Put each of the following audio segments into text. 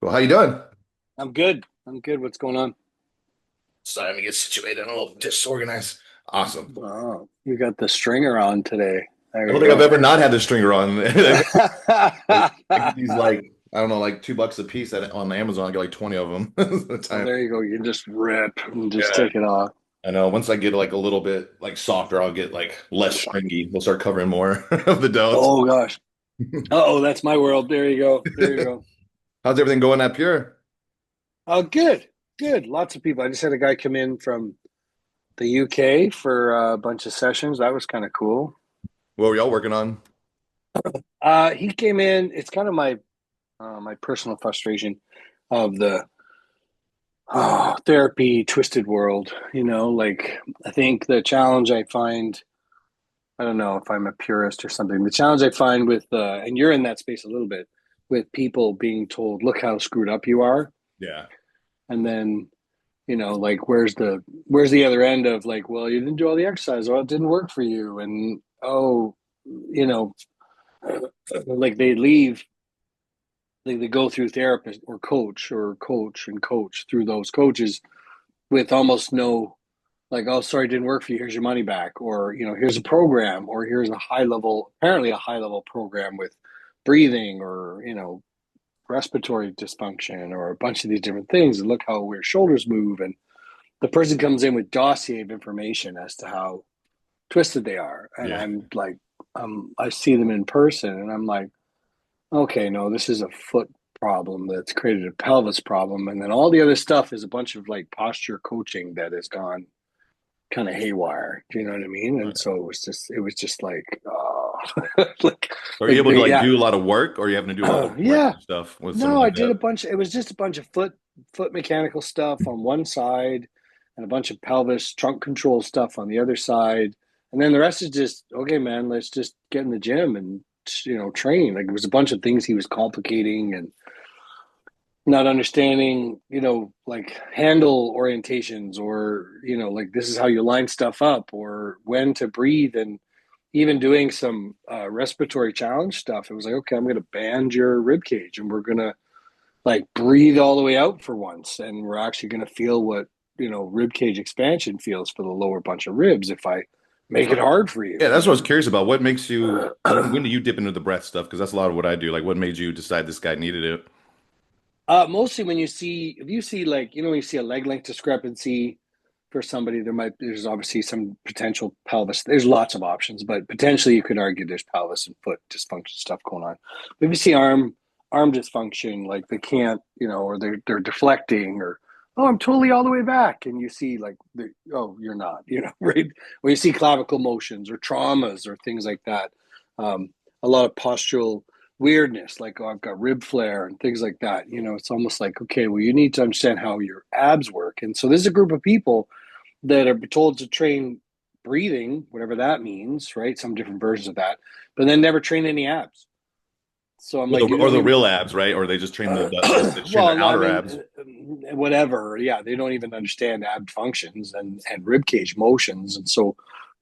Well, how you doing? I'm good. I'm good. What's going on? Sorry, let me get situated. I'm a little disorganized. Awesome. Oh, you got the stringer on today. I There don't you think I've go. ever not had the stringer on. I get these like I don't know, like $2 a piece on Amazon. I get like 20 of them at the Well, time. there you go. You just rip and just Yeah, take it off. I know. Once I get like a little bit like softer, I'll get like less stringy. We'll start covering more of the don'ts. Oh gosh. Oh, that's my world. There you go. There you go. How's everything going up here? Oh, good. Good. Lots of people. I just had a guy come in from the UK for a bunch of sessions. That was kind of cool. What were y'all working on? He came in. It's kind of my personal frustration of the therapy twisted world. Like I think the challenge I find, I don't know if I'm a purist or something. The challenge I find with, and you're in that space a little bit, with people being told, look how screwed up you are. Yeah. And then, like, where's the other end of like, well, you didn't do all the exercise. Well, it didn't work for you. And, oh, you know, like they leave, they go through therapist or coach and coach through those coaches with almost no, like, oh, sorry, it didn't work for you, here's your money back, or here's a program, or here's apparently a high level program with breathing, or respiratory dysfunction, or a bunch of these different things, and look how your shoulders move. And the person comes in with dossier of information as to how twisted they are, and Yeah. I'm like, I see them in person and I'm like, okay, no, this is a foot problem that's created a pelvis problem, and then all the other stuff is a bunch of like posture coaching that has gone kind of haywire. Do you know what I mean? And so it was just like, oh, like, Are you like able to like yeah, do a lot of work or are you having to do a lot of yeah. corrective stuff with someone No, I like did a that? bunch. It was just a bunch of foot mechanical stuff on one side, and a bunch of pelvis trunk control stuff on the other side, and then the rest is just okay, man. Let's just get in the gym and train. Like it was a bunch of things he was complicating and not understanding, like handle orientations, or, like this is how you line stuff up, or when to breathe, and even doing some respiratory challenge stuff. It was like, okay, I'm going to band your rib cage and we're going to like breathe all the way out for once. And we're actually going to feel what, rib cage expansion feels for the lower bunch of ribs if I make it So hard for you. yeah, that's what I was curious about. What makes you, when do you dip into the breath stuff? Because that's a lot of what I do. Like, what made you decide this guy needed it? Mostly when if you see like, when you see a leg length discrepancy for somebody, there's obviously some potential pelvis. There's lots of options, but potentially you could argue there's pelvis and foot dysfunction stuff going on. But if you see arm dysfunction, like they can't, or they're deflecting, or oh, I'm totally all the way back, and you see like oh, you're not, right? Or you see clavicle motions or traumas or things like that. A lot of postural weirdness, like, oh, I've got rib flare and things like that. It's almost like, okay, well, you need to understand how your abs work. And so there's a group of people that are told to train breathing, whatever that means, right? Some different versions of that, but then never train any abs. So I'm Or like, or the real abs, right? Or they just train they train well, their no, I outer mean, abs. whatever. Yeah, they don't even understand ab functions and rib cage motions, and so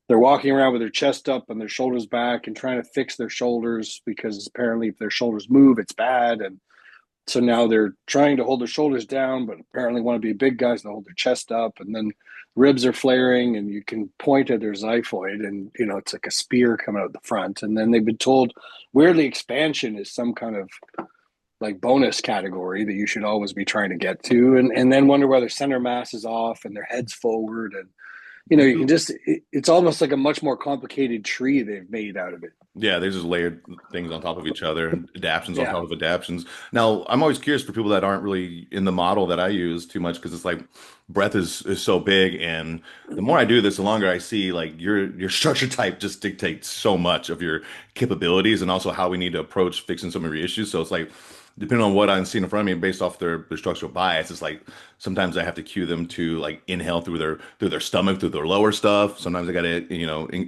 they're walking around with their chest up and their shoulders back and trying to fix their shoulders because apparently if their shoulders move, it's bad. And so now they're trying to hold their shoulders down, but apparently want to be big guys and hold their chest up. And then ribs are flaring, and you can point at their xiphoid, and it's like a spear coming out the front. And then they've been told, weirdly, expansion is some kind of like bonus category that you should always be trying to get to, and then wonder why their center mass is off and their head's forward. And Do you can you, just, it's almost like a much more complicated tree they've made out of it. yeah, there's just layered things on top of each other and adaptions on Yeah. top of adaptions. Now, I'm always curious for people that aren't really in the model that I use too much because it's like breath is so big, and the more I do this, the longer I see like your structure type just dictates so much of your capabilities and also how we need to approach fixing some of your issues. So it's like depending on what I'm seeing in front of me based off their structural bias, it's like sometimes I have to cue them to like inhale through their stomach, through their lower stuff. Sometimes I gotta,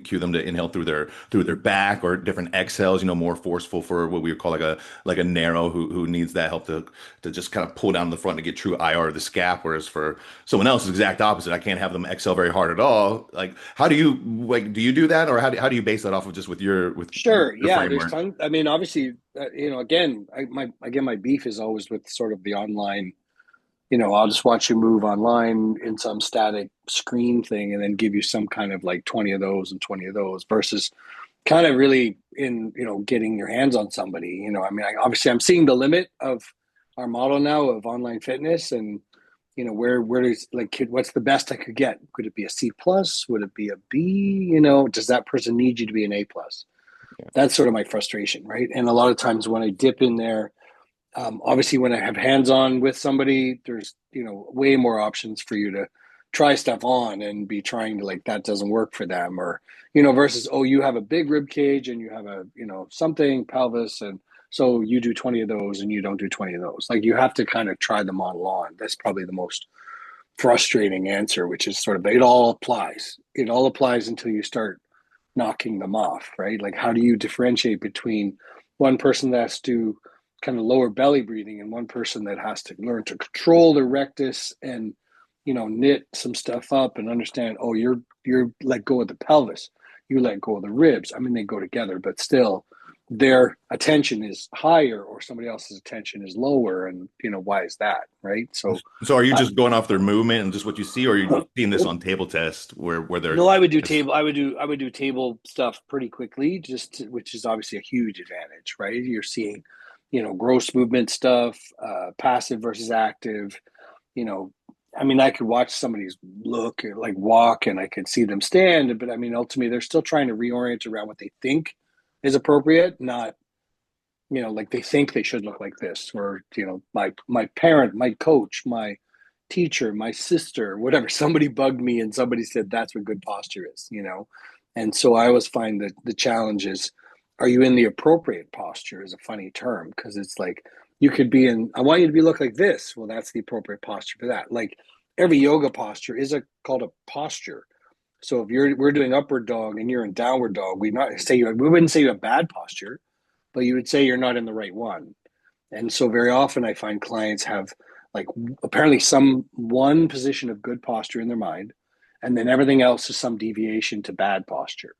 cue them to inhale through their back or different exhales, more forceful for what we would call like a narrow who needs that help to just kind of pull down the front to get true IR of the scap. Whereas for someone else, it's exact opposite. I can't have them exhale very hard at all. Like, how do you like do you do that, or how do you base that off of just with your Sure. Yeah. There's framework? tons. I mean, obviously, again, my beef is always with sort of the online. I'll just watch you move online in some static screen thing, and then give you some kind of like 20 of those and 20 of those versus kind of really in getting your hands on somebody. I mean, obviously I'm seeing the limit of our model now of online fitness, and where does like what's the best I could get? Could it be a C plus? Would it be a B? Does that person need you to be an A plus? That's sort of my frustration, right? And a lot of times when I dip in there, obviously when I have hands on with somebody, there's way more options for you to try stuff on and be trying to like that doesn't work for them, or versus, oh, you have a big rib cage and you have a something pelvis, and so you do 20 of those and you don't do 20 of those. Like you have to kind of try the model on. That's probably the most frustrating answer, which is sort of it all applies until you start knocking them off, right? Like how do you differentiate between one person that has to kind of lower belly breathing and one person that has to learn to control their rectus and knit some stuff up and understand, oh, you're let go of the pelvis, you let go of the ribs. I mean, they go together, but still their attention is higher or somebody else's attention is lower, and why is that, right? So So are you uh, just going off their movement and just what you see, or are you seeing this on table test where they're no, I would do it's, table. I would do table stuff pretty quickly, which is obviously a huge advantage, right? You're seeing, gross movement stuff, passive versus active. You know, I mean, I could watch somebody's look like walk, and I could see them stand, but I mean, ultimately, they're still trying to reorient around what they think is appropriate, not like they think they should look like this, or my parent, my coach, my teacher, my sister, whatever. Somebody bugged me and somebody said that's what good posture is. And so I always find that the challenge is, are you in the appropriate posture is a funny term, because it's like you could be in, I want you to be look like this. Well, that's the appropriate posture for that. Like every yoga posture is called a posture. So if we're doing upward dog and you're in downward dog, we wouldn't say you have bad posture, but you would say you're not in the right one. And so very often I find clients have like apparently some one position of good posture in their mind, and then everything else is some deviation to bad posture,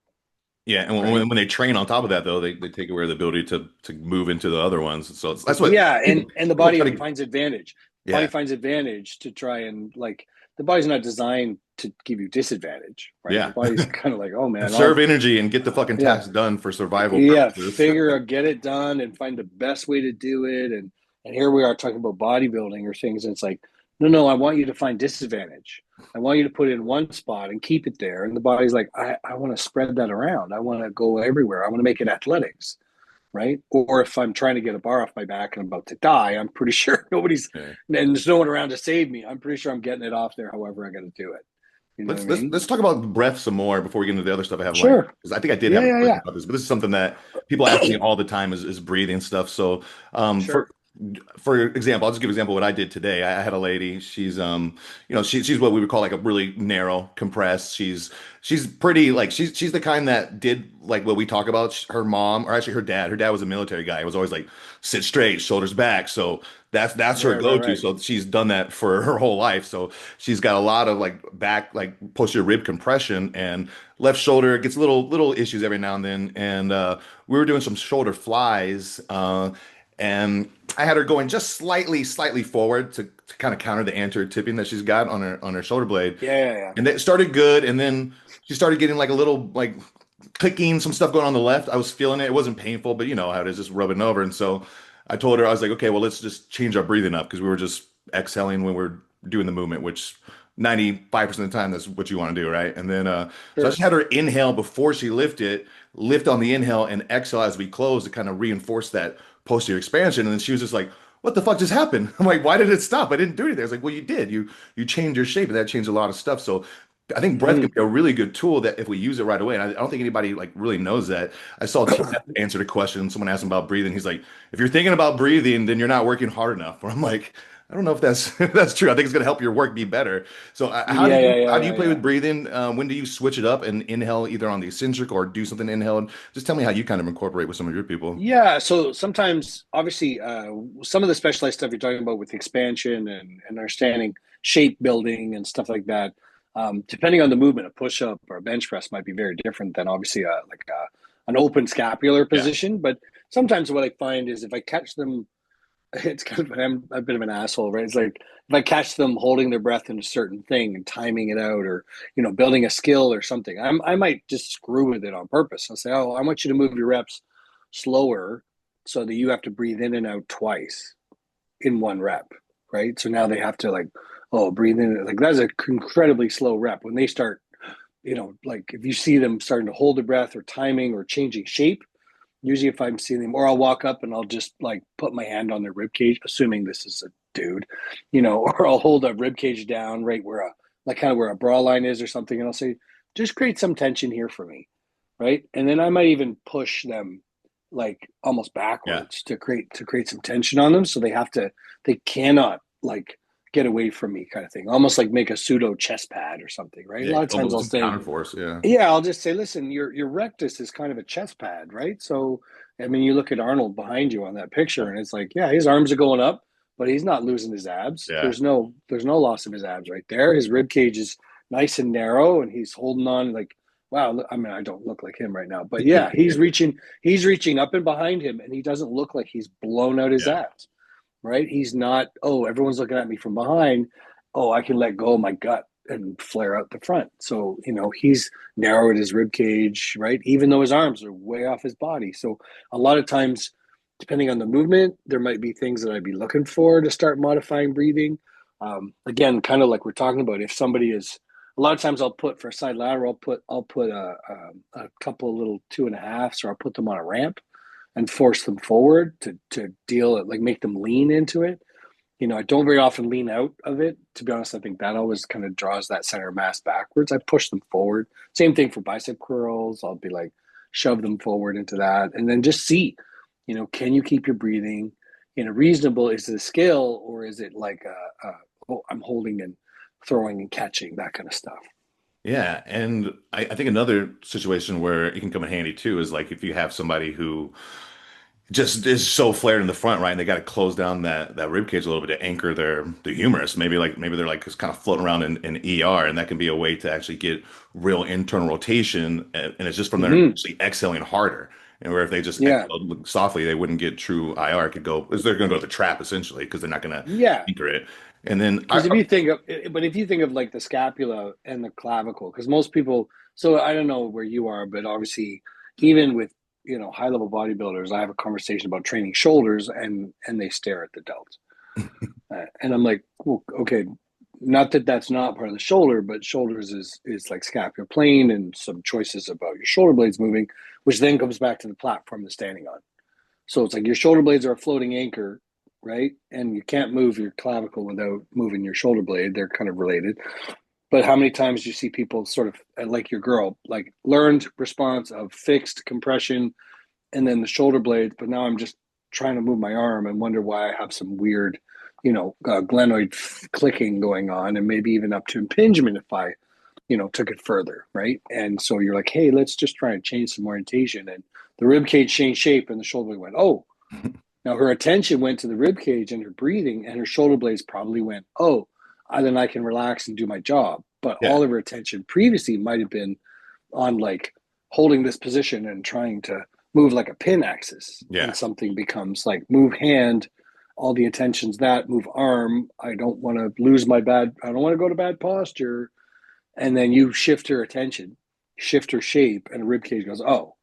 yeah, and right? when they train on top of that though, they take away the ability to move into the other ones. So that's what Yeah, and the people body try to. finds advantage. The body Yeah, finds advantage to try and like the body's not designed to give you disadvantage, right? The yeah. body's kind of like, oh man, Conserve energy and get the fucking yeah, task done for survival yeah, purposes. figure out, get it done, and find the best way to do it. And here we are talking about bodybuilding or things, and it's like, no, no, I want you to find disadvantage. I want you to put it in one spot and keep it there. And the body's like, I want to spread that around. I want to go everywhere. I want to make it athletics, right? Or if I'm trying to get a bar off my back and I'm about to die, I'm pretty sure Yeah. and there's no one around to save me. I'm pretty sure I'm getting it off there however I got to do it. You know what I Let's mean? let's talk about breath some more before we get into the other stuff I have lined up. Sure. Because I think I did Yeah, have a yeah, question yeah. about this, but this is something that people ask me all the time is breathing stuff. So for Sure. example, I'll just give an example of what I did today. I had a lady, she's what we would call like a really narrow compressed. She's pretty like she's the kind that did like what we talk about. Her mom, or actually her dad. Her dad was a military guy. It was always like sit straight, shoulders back. So that's her Right, right, go-to. right. So she's done that for her whole life. So she's got a lot of like back, like posterior rib compression, and left shoulder gets little issues every now and then. And we were doing some shoulder flies, and I had her going just slightly forward to kind of counter the anterior tipping that she's got on her shoulder blade. Yeah, yeah, yeah. And it started good, and then she started getting like a little like clicking, some stuff going on the left. I was feeling it. It wasn't painful, but you know how it is, just rubbing over. And so I told her, I was like, okay, well, let's just change our breathing up because we were just exhaling when we are doing the movement, which 95% of the time that's what you want to do, right? And then so I just Sure. had her inhale before she lifted, lift on the inhale and exhale as we close to kind of reinforce that posterior expansion. And then she was just like, what the fuck just happened? I'm like, why did it stop? I didn't do anything. I was like, well, you did. You changed your shape, and that changed a lot of stuff. So I think breath can Mm. be a really good tool that if we use it right away. And I don't think anybody like really knows that. I saw Jeff answer a question. Someone asked him about breathing. He's like, if you're thinking about breathing, then you're not working hard enough. Or I'm like, I don't know if that's if that's true. I think it's going to help your work be better. So Yeah, yeah, how yeah, do you yeah, play yeah. with breathing? When do you switch it up and inhale either on the eccentric or do something inhale? And just tell me how you kind of incorporate with some of your people. Yeah, so sometimes, obviously, some of the specialized stuff you're talking about with expansion and understanding shape building and stuff like that, depending on the movement, a push up or a bench press might be very different than obviously an open scapular Yeah. position. But sometimes what I find is if I catch them, it's kind of I'm a bit of an asshole, right? It's like if I catch them holding their breath in a certain thing and timing it out, or building a skill or something, I might just screw with it on purpose. I'll say, oh, I want you to move your reps slower so that you have to breathe in and out twice in one rep, right? So now they have to like, oh, breathe in. Like that's an incredibly slow rep. When they start, like if you see them starting to hold their breath or timing or changing shape, usually if I'm seeing them, or I'll walk up and I'll just like put my hand on their rib cage, assuming this is a dude, or I'll hold a rib cage down right where like kind of where a bra line is or something, and I'll say, just create some tension here for me, right? And then I might even push them like almost Yeah. backwards to create some tension on them, so they cannot like get away from me, kind of thing, almost like make a pseudo chest pad or something, right? A Yeah. lot of times I'll Almost say, counterforce. Yeah. yeah, I'll just say, listen, your rectus is kind of a chest pad, right? So, I mean, you look at Arnold behind you on that picture, and it's like, yeah, his arms are going up, but he's not losing his abs. Yeah. There's no loss of his abs right there. His rib cage is nice and narrow, and he's holding on like, wow. I mean, I don't look like him right now, but yeah, he's reaching up and behind him, and he doesn't look like he's blown out his Yeah. abs, right? He's not, oh, everyone's looking at me from behind. Oh, I can let go of my gut and flare out the front. So, he's narrowed his rib cage, right? Even though his arms are way off his body. So, a lot of times, depending on the movement, there might be things that I'd be looking for to start modifying breathing. Again, kind of like we're talking about, if somebody is, a lot of times I'll put for side lateral, I'll put a couple of little 2.5s, or I'll put them on a ramp and force them forward to deal it, like make them lean into it. I don't very often lean out of it. To be honest, I think that always kind of draws that center of mass backwards. I push them forward. Same thing for bicep curls. I'll be like, shove them forward into that. And then just see, can you keep your breathing in a reasonable, is it a skill, or is it like oh, I'm holding and throwing and catching, that kind of stuff. Yeah. And I think another situation where it can come in handy too is like if you have somebody who just is so flared in the front, right? And they got to close down that rib cage a little bit to anchor their humerus. Maybe they're like just kind of floating around in ER, and that can be a way to actually get real internal rotation, and it's just from their Mm-hmm. actually exhaling harder. And where if they just Yeah. exhaled softly, they wouldn't get true IR. It could go, they're going to go to the trap essentially because they're not going to Yeah. anchor it. And then Because if you think of like the scapula and the clavicle, because most people, so I don't know where you are, but obviously, even with high level bodybuilders, I have a conversation about training shoulders, and they stare at the delts, and I'm like, well, okay, not that that's not part of the shoulder, but shoulders is like scapular plane and some choices about your shoulder blades moving, which then comes back to the platform they're standing on. So it's like your shoulder blades are a floating anchor, right? And you can't move your clavicle without moving your shoulder blade. They're kind of related. But how many times do you see people sort of like your girl, like learned response of fixed compression and then the shoulder blades, but now I'm just trying to move my arm and wonder why I have some weird, glenoid clicking going on, and maybe even up to impingement if I, took it further, right? And so you're like, hey, let's just try and change some orientation. And the rib cage changed shape, and the shoulder blade went, oh. Now her attention went to the rib cage and her breathing, and her shoulder blades probably went, oh, then I can relax and do my job. But yeah, all of her attention previously might have been on like holding this position and trying to move like a pin axis. And yeah, something becomes like move hand, all the attention's that, move arm. I don't want to lose I don't want to go to bad posture. And then you shift her attention, shift her shape, and the rib cage goes, oh,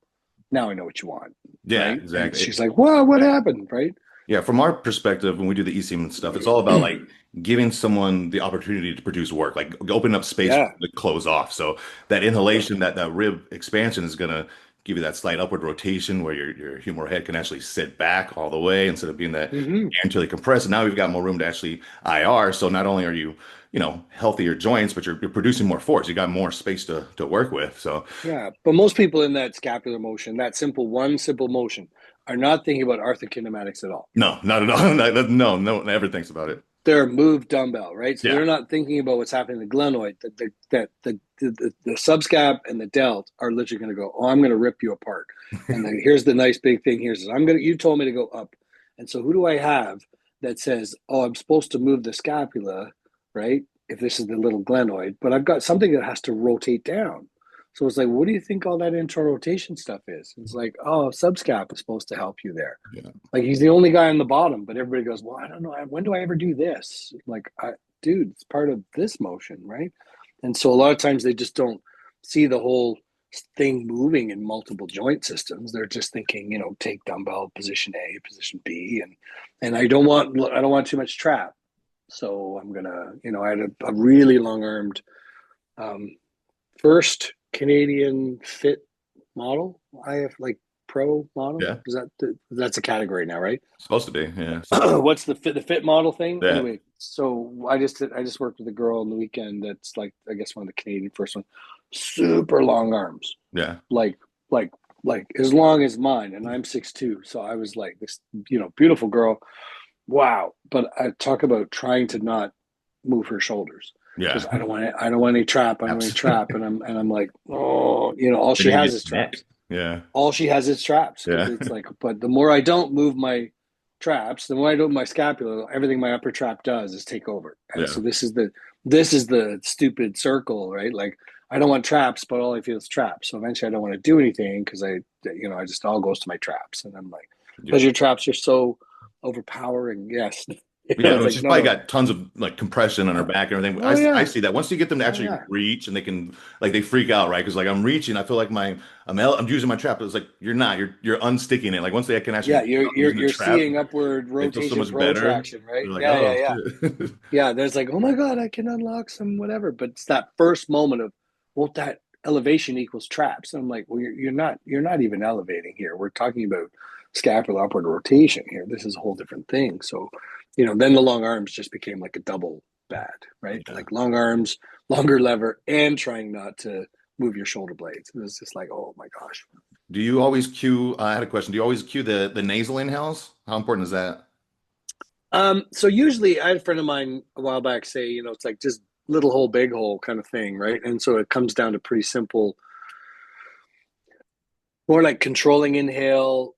now I know what you want. yeah, Right. And exactly. she's like, wow, what happened? Right. Yeah, from our perspective, when we do the eSIM and stuff, it's all about like giving someone the opportunity to produce work, like open up space for Yeah. them to close off. So that inhalation, that rib expansion is gonna give you that slight upward rotation where your humeral head can actually sit back all the way instead of being that Mm-hmm. anteriorly compressed. And now we've got more room to actually IR. So not only are you, healthier joints, but you're producing more force. You got more space to work with. So Yeah. But most people in that scapular motion, that simple motion, are not thinking about arthrokinematics at all. no, not at all. No, no one ever thinks about it. They're a move dumbbell, right? So Yeah. they're not thinking about what's happening in the glenoid. The subscap and the delt are literally going to go, oh, I'm going to rip you apart. And then here's the nice big thing. You told me to go up. And so who do I have that says, oh, I'm supposed to move the scapula, right? If this is the little glenoid, but I've got something that has to rotate down. So it's like, what do you think all that internal rotation stuff is? It's like, oh, subscap is supposed to help you there. Yeah. Like he's the only guy on the bottom, but everybody goes, well, I don't know. When do I ever do this? Like, dude, it's part of this motion, right? And so a lot of times they just don't see the whole thing moving in multiple joint systems. They're just thinking, take dumbbell position A, position B, and I don't want too much trap. So I'm gonna, I had a really long armed um, first Canadian fit model. I have like pro model. Yeah. Is that's a category now, right? Supposed to be. Yeah. What's the fit model thing? Yeah. Anyway, so I just worked with a girl on the weekend that's like I guess one of the Canadian first one. Super long arms, Yeah. like like like as long as mine, and I'm 6'2". So I was like this, beautiful girl. Wow. But I talk about trying to not move her shoulders Yeah. because I don't want any trap. I don't want any trap. Absolutely. And I'm like, oh, all Then she you has get is neck. traps. Yeah. All she has is traps because Yeah. it's like, but the more I don't move my traps, the more I don't move my scapula, everything my upper trap does is take over. And Yeah. so this is the stupid circle, right? Like I don't want traps, but all I feel is traps. So eventually I don't want to do anything because I just all goes to my traps. And I'm like, Yeah. because your traps are so overpowering. Yes. Yeah, It's and like, she's no, probably no. got tons of like compression on her back and everything. Oh I yeah. see that once you get them to Oh actually yeah. reach and they can like they freak out, right? Because like I'm reaching, I feel like I'm using my trap. But it's like you're not. You're unsticking it. Like once they can actually Yeah, reach you're out you're using the you're trap, seeing upward they feel so rotation much better. protraction, right? They're like, Yeah, yeah, oh yeah. shit. Yeah, there's like, oh my God, I can unlock some whatever. But it's that first moment of, well, that elevation equals traps. And I'm like, well, you're not even elevating here. We're talking about scapular upward rotation here. This is a whole different thing. So, then the long arms just became like a double bad, right? Yeah. Like long arms, longer lever, and trying not to move your shoulder blades. It was just like, oh my gosh. Do you always cue? I had a question. Do you always cue the nasal inhales? How important is that? So usually I had a friend of mine a while back say, it's like just little hole, big hole kind of thing, right? And so it comes down to pretty simple, more like controlling inhale.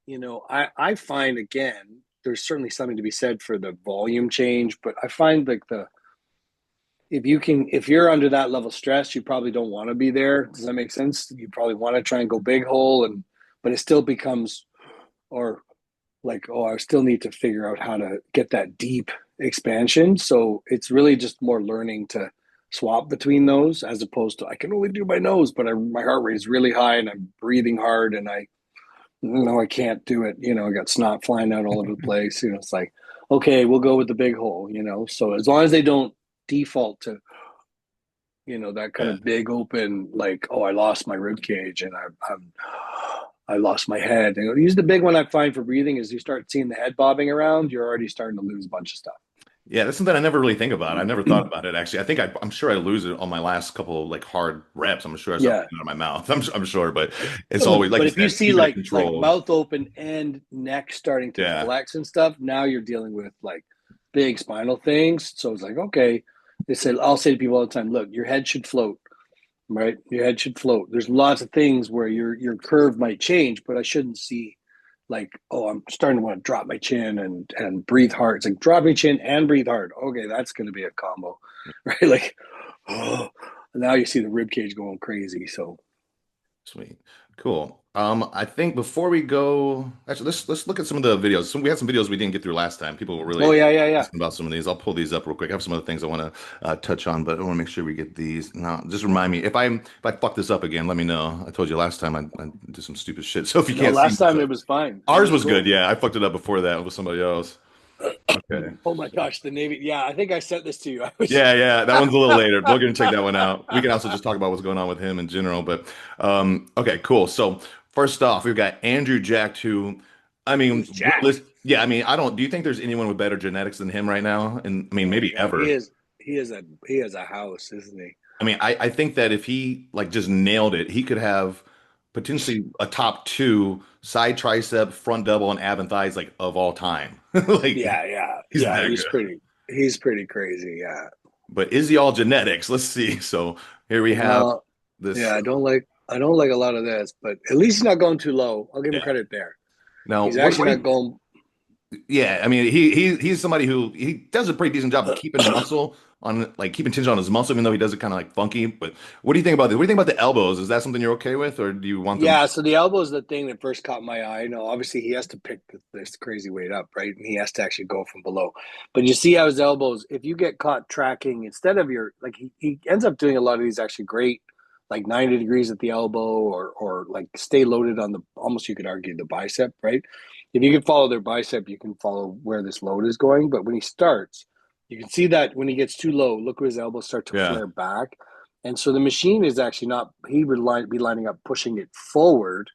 I find again, there's certainly something to be said for the volume change, but I find like if you're under that level of stress, you probably don't want to be there. Does that make sense? You probably want to try and go big hole but it still becomes, or like, oh, I still need to figure out how to get that deep expansion. So it's really just more learning to swap between those as opposed to I can only do my nose, but my heart rate is really high and I'm breathing hard and I can't do it. I got snot flying out all over the place. It's like, okay, we'll go with the big hole. So as long as they don't default to that kind Yeah. of big open, like, oh, I lost my rib cage and I lost my head. And use the big one I find for breathing is you start seeing the head bobbing around, you're already starting to lose a bunch of stuff. Yeah, that's something I never really think about. I never thought about it actually. I'm sure I lose it on my last couple of like hard reps. I'm sure I start Yeah. putting it out of my mouth. I'm sure, but it's But always like but you if you said, see keeping it like controlled. mouth open and neck starting to Yeah. flex and stuff, now you're dealing with like big spinal things. So it's like, okay, I'll say to people all the time, look, your head should float, right? Your head should float. There's lots of things where your curve might change, but I shouldn't see like, oh, I'm starting to want to drop my chin and breathe hard. It's like drop my chin and breathe hard. Okay, that's going to be a combo, right? Like, oh, now you see the rib cage going crazy. So Sweet. Cool. I think before we go, actually, let's look at some of the videos. We had some videos we didn't get through last time. People were oh really yeah, yeah, yeah. asking about some of these. I'll pull these up real quick. I have some other things I want to touch on, but I want to make sure we get these. Now, just remind me if I fuck this up again, let me know. I told you last time I did some stupid shit. So if you No, can't see last time myself, it was fine. It ours was was good. cool. Yeah, I fucked it up before that with somebody else. Okay. Oh my gosh, the Navy. Yeah, I think I sent this to you. I was. Yeah, yeah, that one's a little later. We're gonna check that one out. We can also just talk about what's going on with him in general. But okay, cool. So first off, we've got Andrew Jack, who, I Who's mean, jacked? yeah, I mean, I don't. Do you think there's anyone with better genetics than him right now? And I mean, Oh my maybe god, he ever. is. He is a house, isn't he? I mean, I think that if he like just nailed it, he could have potentially a top two side tricep, front double, and ab and thighs like of all time. Like Yeah, yeah, he's yeah. that He's good. pretty. He's pretty crazy. Yeah. But is he all genetics? Let's see. So here we have Well, yeah. this. I don't like a lot of this, but at least he's not going too low. I'll give him Yeah. credit there. Now, He's actually what do not you going. Yeah, I mean, he's somebody who he does a pretty decent job of keeping muscle on, like keeping tension on his muscle, even though he does it kind of like funky. But what do you think about this? What do you think about the elbows? Is that something you're okay with, or do you want them? Yeah, so the elbow is the thing that first caught my eye. No, obviously he has to pick this crazy weight up, right? And he has to actually go from below. But you see how his elbows, if you get caught tracking, instead of your like he ends up doing a lot of these actually great, like 90 degrees at the elbow or like stay loaded on the almost you could argue the bicep, right? If you can follow their bicep, you can follow where this load is going. But when he starts, you can see that when he gets too low, look where his elbows start to Yeah. flare back. And so the machine is actually not, he would be lining up, pushing it forward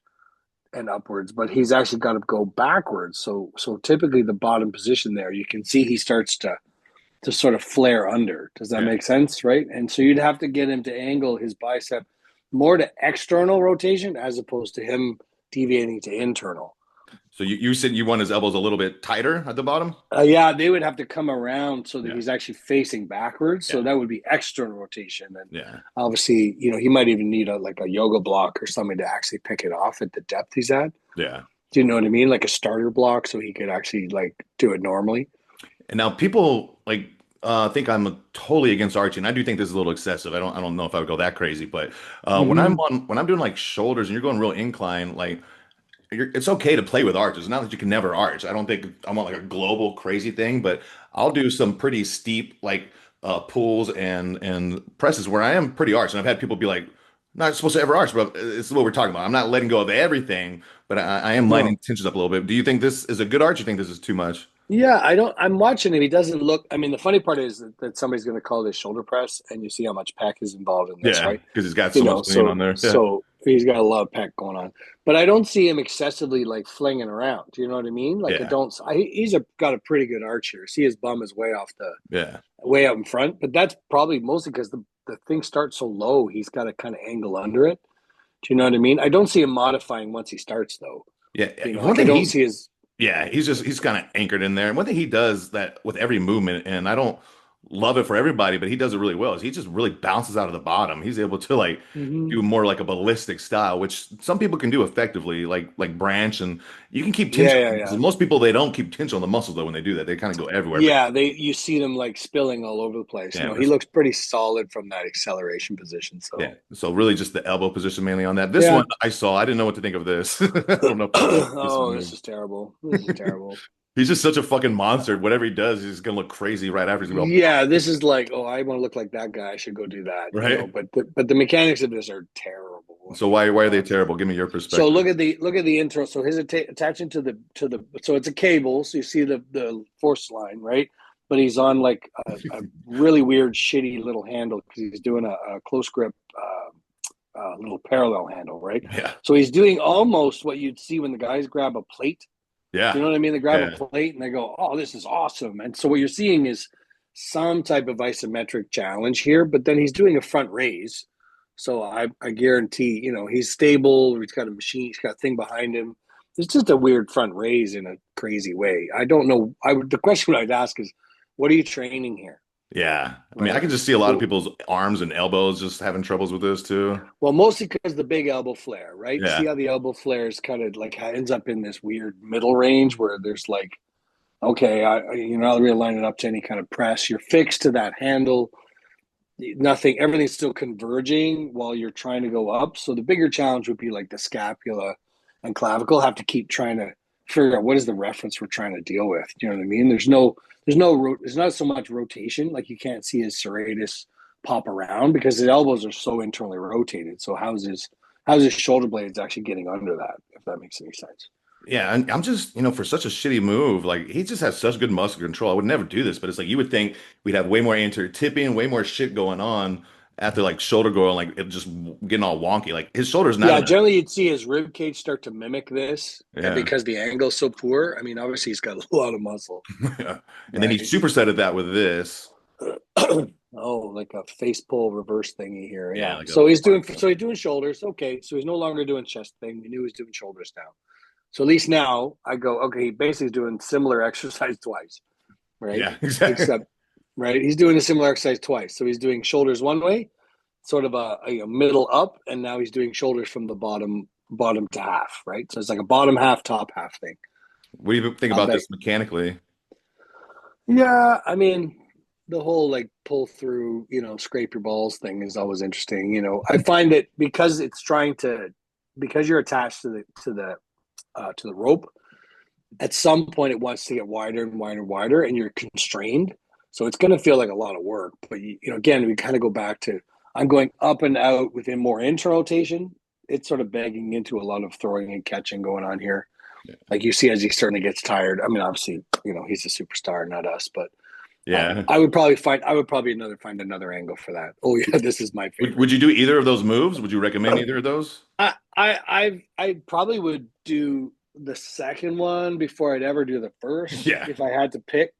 and upwards, but he's actually got to go backwards. So typically the bottom position there, you can see he starts to sort of flare under. Does that Yeah. make sense? Right. And so you'd have to get him to angle his bicep more to external rotation as opposed to him deviating to internal. So you said you want his elbows a little bit tighter at the bottom? Yeah, they would have to come around so that Yeah. he's actually facing backwards. So Yeah. that would be external rotation, and Yeah. obviously, he might even need a like a yoga block or something to actually pick it off at the depth he's at. Yeah. Do you know what I mean? Like a starter block, so he could actually like do it normally. And now people like think I'm totally against arching. I do think this is a little excessive. I don't know if I would go that crazy, but Mm-hmm. when I'm doing like shoulders and you're going real incline, like it's okay to play with arch. It's not that you can never arch. I don't think I want like a global crazy thing, but I'll do some pretty steep like pulls and presses where I am pretty arch. And I've had people be like, not supposed to ever arch, but it's what we're talking about. I'm not letting go of everything, but I am lining No, tensions up a little bit. Do you think this is a good arch? You think this is too much? yeah, I don't. I'm watching him. He doesn't look. I mean, the funny part is that somebody's going to call this shoulder press, and you see how much pec is involved in this, Yeah, right? because he's got so much lean on So there. Yeah, so he's got a lot of pec going on, but I don't see him excessively like flinging around. Do you know what I mean? Like I yeah, don't. He's got a pretty good arch here. See, his bum is way off the yeah. way out in front, but that's probably mostly because the thing starts so low. He's got to kind of angle under it. Do you know what I mean? I don't see him modifying once he starts, though. Yeah, one Like I thing don't see his. yeah, he's kind of anchored in there. And one thing he does that with every movement, and I don't love it for everybody, but he does it really well, is he just really bounces out of the bottom. He's able to like Mhm. do more like a ballistic style, which some people can do effectively, like branch, and you can keep Yeah, tension on yeah, the yeah. muscles. Most people they don't keep tension on the muscles though when they do that. They kind of go everywhere. But Yeah, they you see them like spilling all over the place. yeah, No, he looks pretty solid from that acceleration position. yeah. So So really just the elbow position mainly on that. This one yeah. I saw, I didn't know what to think of this. I don't know if this is a decent Oh, this move. is terrible. This is terrible. He's just such a fucking monster. Whatever he does, he's gonna look crazy right after. He's gonna be all Yeah, this is like, oh, I want to look like that guy. I should go do that. right. But the mechanics of this are terrible. I So mean, why are they terrible? Give me your so perspective. look at the intro. So his attaching to the so it's a cable. So you see the force line, right? But he's on like a really weird, shitty little handle because he's doing a close grip little parallel handle, right? Yeah, So he's doing almost what you'd see when the guys grab a plate. Do yeah, you know what I mean? They grab a yeah, plate and they go, "Oh, this is awesome!" And so what you're seeing is some type of isometric challenge here, but then he's doing a front raise. So I guarantee, he's stable. He's got a machine. He's got a thing behind him. It's just a weird front raise in a crazy way. I don't know. The question I'd ask is, what are you training here? yeah. I mean, I Right. can just see a lot of So, people's arms and elbows just having troubles with this too. well, mostly because the big elbow flare, right? See Yeah, how the elbow flare is kind of like ends up in this weird middle range where there's like, okay, you're not really lining up to any kind of press. You're fixed to that handle. Nothing, everything's still converging while you're trying to go up. So the bigger challenge would be like the scapula and clavicle have to keep trying to figure out what is the reference we're trying to deal with. Do you know what I mean? There's not so much rotation. Like you can't see his serratus pop around because his elbows are so internally rotated. So how's his shoulder blades actually getting under that? If that makes any sense. yeah. And I'm just, for such a shitty move, like he just has such good muscle control. I would never do this, but it's like you would think we'd have way more anterior tipping, way more shit going on after like shoulder going, like it just getting all wonky. Like his shoulder's not Yeah, in a, generally you'd see his rib cage start to mimic this, and yeah. because the angle's so poor, I mean, obviously he's got a lot of muscle, Yeah. And then he right? supersetted that with this. Oh, like a face pull reverse thingy here. Yeah, Yeah. like a So he's doing shoulders. Okay. So he's no longer doing chest thing. We knew he was doing shoulders now. So at least now I go, okay, he basically is doing similar exercise twice, right? yeah, exactly. Except, right, he's doing a similar exercise twice. So he's doing shoulders one way, sort of a middle up, and now he's doing shoulders from the bottom to half, right? So it's like a bottom half, top half thing. What do you think I'll about bet. this mechanically? Yeah, I mean, the whole like pull through, scrape your balls thing is always interesting. I find that because it's trying to, because you're attached to the rope, at some point it wants to get wider and wider and wider, and you're constrained. So it's going to feel like a lot of work. But again, we kind of go back to I'm going up and out within more internal rotation. It's sort of begging into a lot of throwing and catching going on here. Like you see, as he certainly gets tired. I mean, obviously, he's a superstar, not us. But Yeah. I would probably find another angle for that. Oh yeah, this is my Would favorite. you do either of those moves? Would you recommend either of those? I probably would do the second one before I'd ever do the first Yeah. if I had to pick.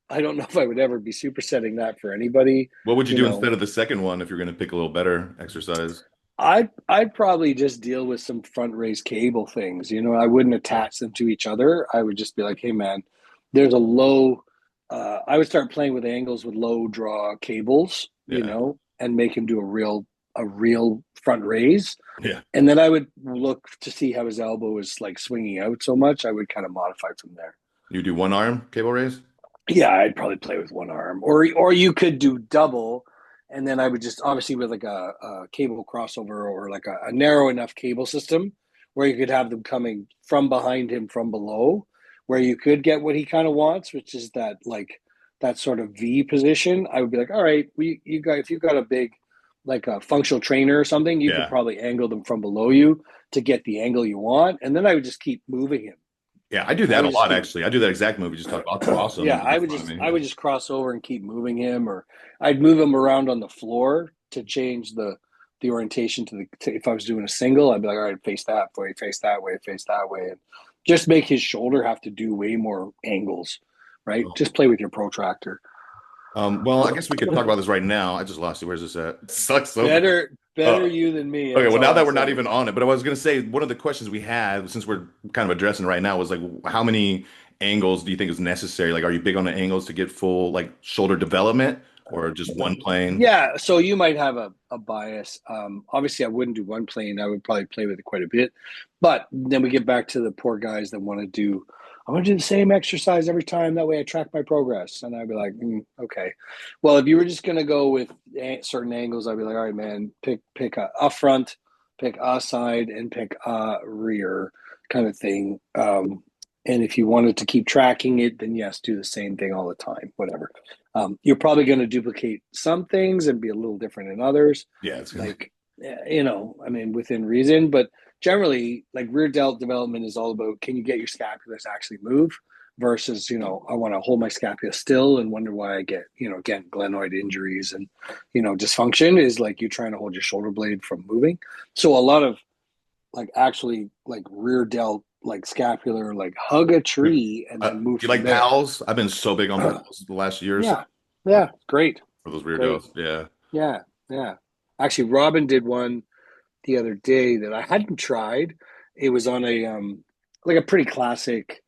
I don't know if I would ever be supersetting that for anybody. What would you You do know, instead of the second one if you're going to pick a little better exercise? I'd probably just deal with some front raised cable things. I wouldn't attach them to each other. I would just be like, hey man, there's a low. I would start playing with angles with low draw cables, Yeah. and make him do a real front raise. Yeah. And then I would look to see how his elbow is like swinging out so much. I would kind of modify from there. You do one arm cable raise? Yeah, I'd probably play with one arm, or you could do double, and then I would just obviously with like a cable crossover or like a narrow enough cable system where you could have them coming from behind him from below, where you could get what he kind of wants, which is that sort of V position. I would be like, all right, you got if you've got a big like a functional trainer or something, you could Yeah. probably angle them from below you to get the angle you want, and then I would just keep moving him. Yeah, I do I that a would just lot keep actually. I do that exact move you just talked about. I'll cross them yeah, in I would front of just me. I would just cross over and keep moving him, or I'd move him around on the floor to change the orientation if I was doing a single, I'd be like, all right, face that way, face that way, face that way, and just make his shoulder have to do way more angles, right? Oh. Just play with your protractor. Well, I guess we could talk about this right now. I just lost it. Where's this at? It sucks so bad. Better Uh, you than me. okay, That's well, now all I'm that we're not saying. even on it, but I was going to say one of the questions we had, since we're kind of addressing right now, was like, how many angles do you think is necessary? Like, are you big on the angles to get full like shoulder development or just one plane? Yeah, so you might have a bias. Obviously, I wouldn't do one plane. I would probably play with it quite a bit. But then we get back to the poor guys that I want to do the same exercise every time. That way I track my progress. And I'd be like, okay. Well, if you were just going to go with certain angles, I'd be like, all right, man, pick a front, pick a side, and pick a rear kind of thing. And if you wanted to keep tracking it, then yes, do the same thing all the time, whatever. You're probably going to duplicate some things and be a little different in others. Yeah, it's gonna. Like, I mean, within reason, but generally, like rear delt development is all about can you get your scapula to actually move versus, I want to hold my scapula still and wonder why I get, again, glenoid injuries and, dysfunction is like you trying to hold your shoulder blade from moving. So a lot of like actually like rear delt, like scapular, like hug a tree and then Do move you from like there. pals? I've been so big on pals the last year or so Yeah. Yeah. Great. for those rear Great. delts. Yeah. Yeah. Yeah. Actually, Robin did one the other day that I hadn't tried. It was on a like a pretty classic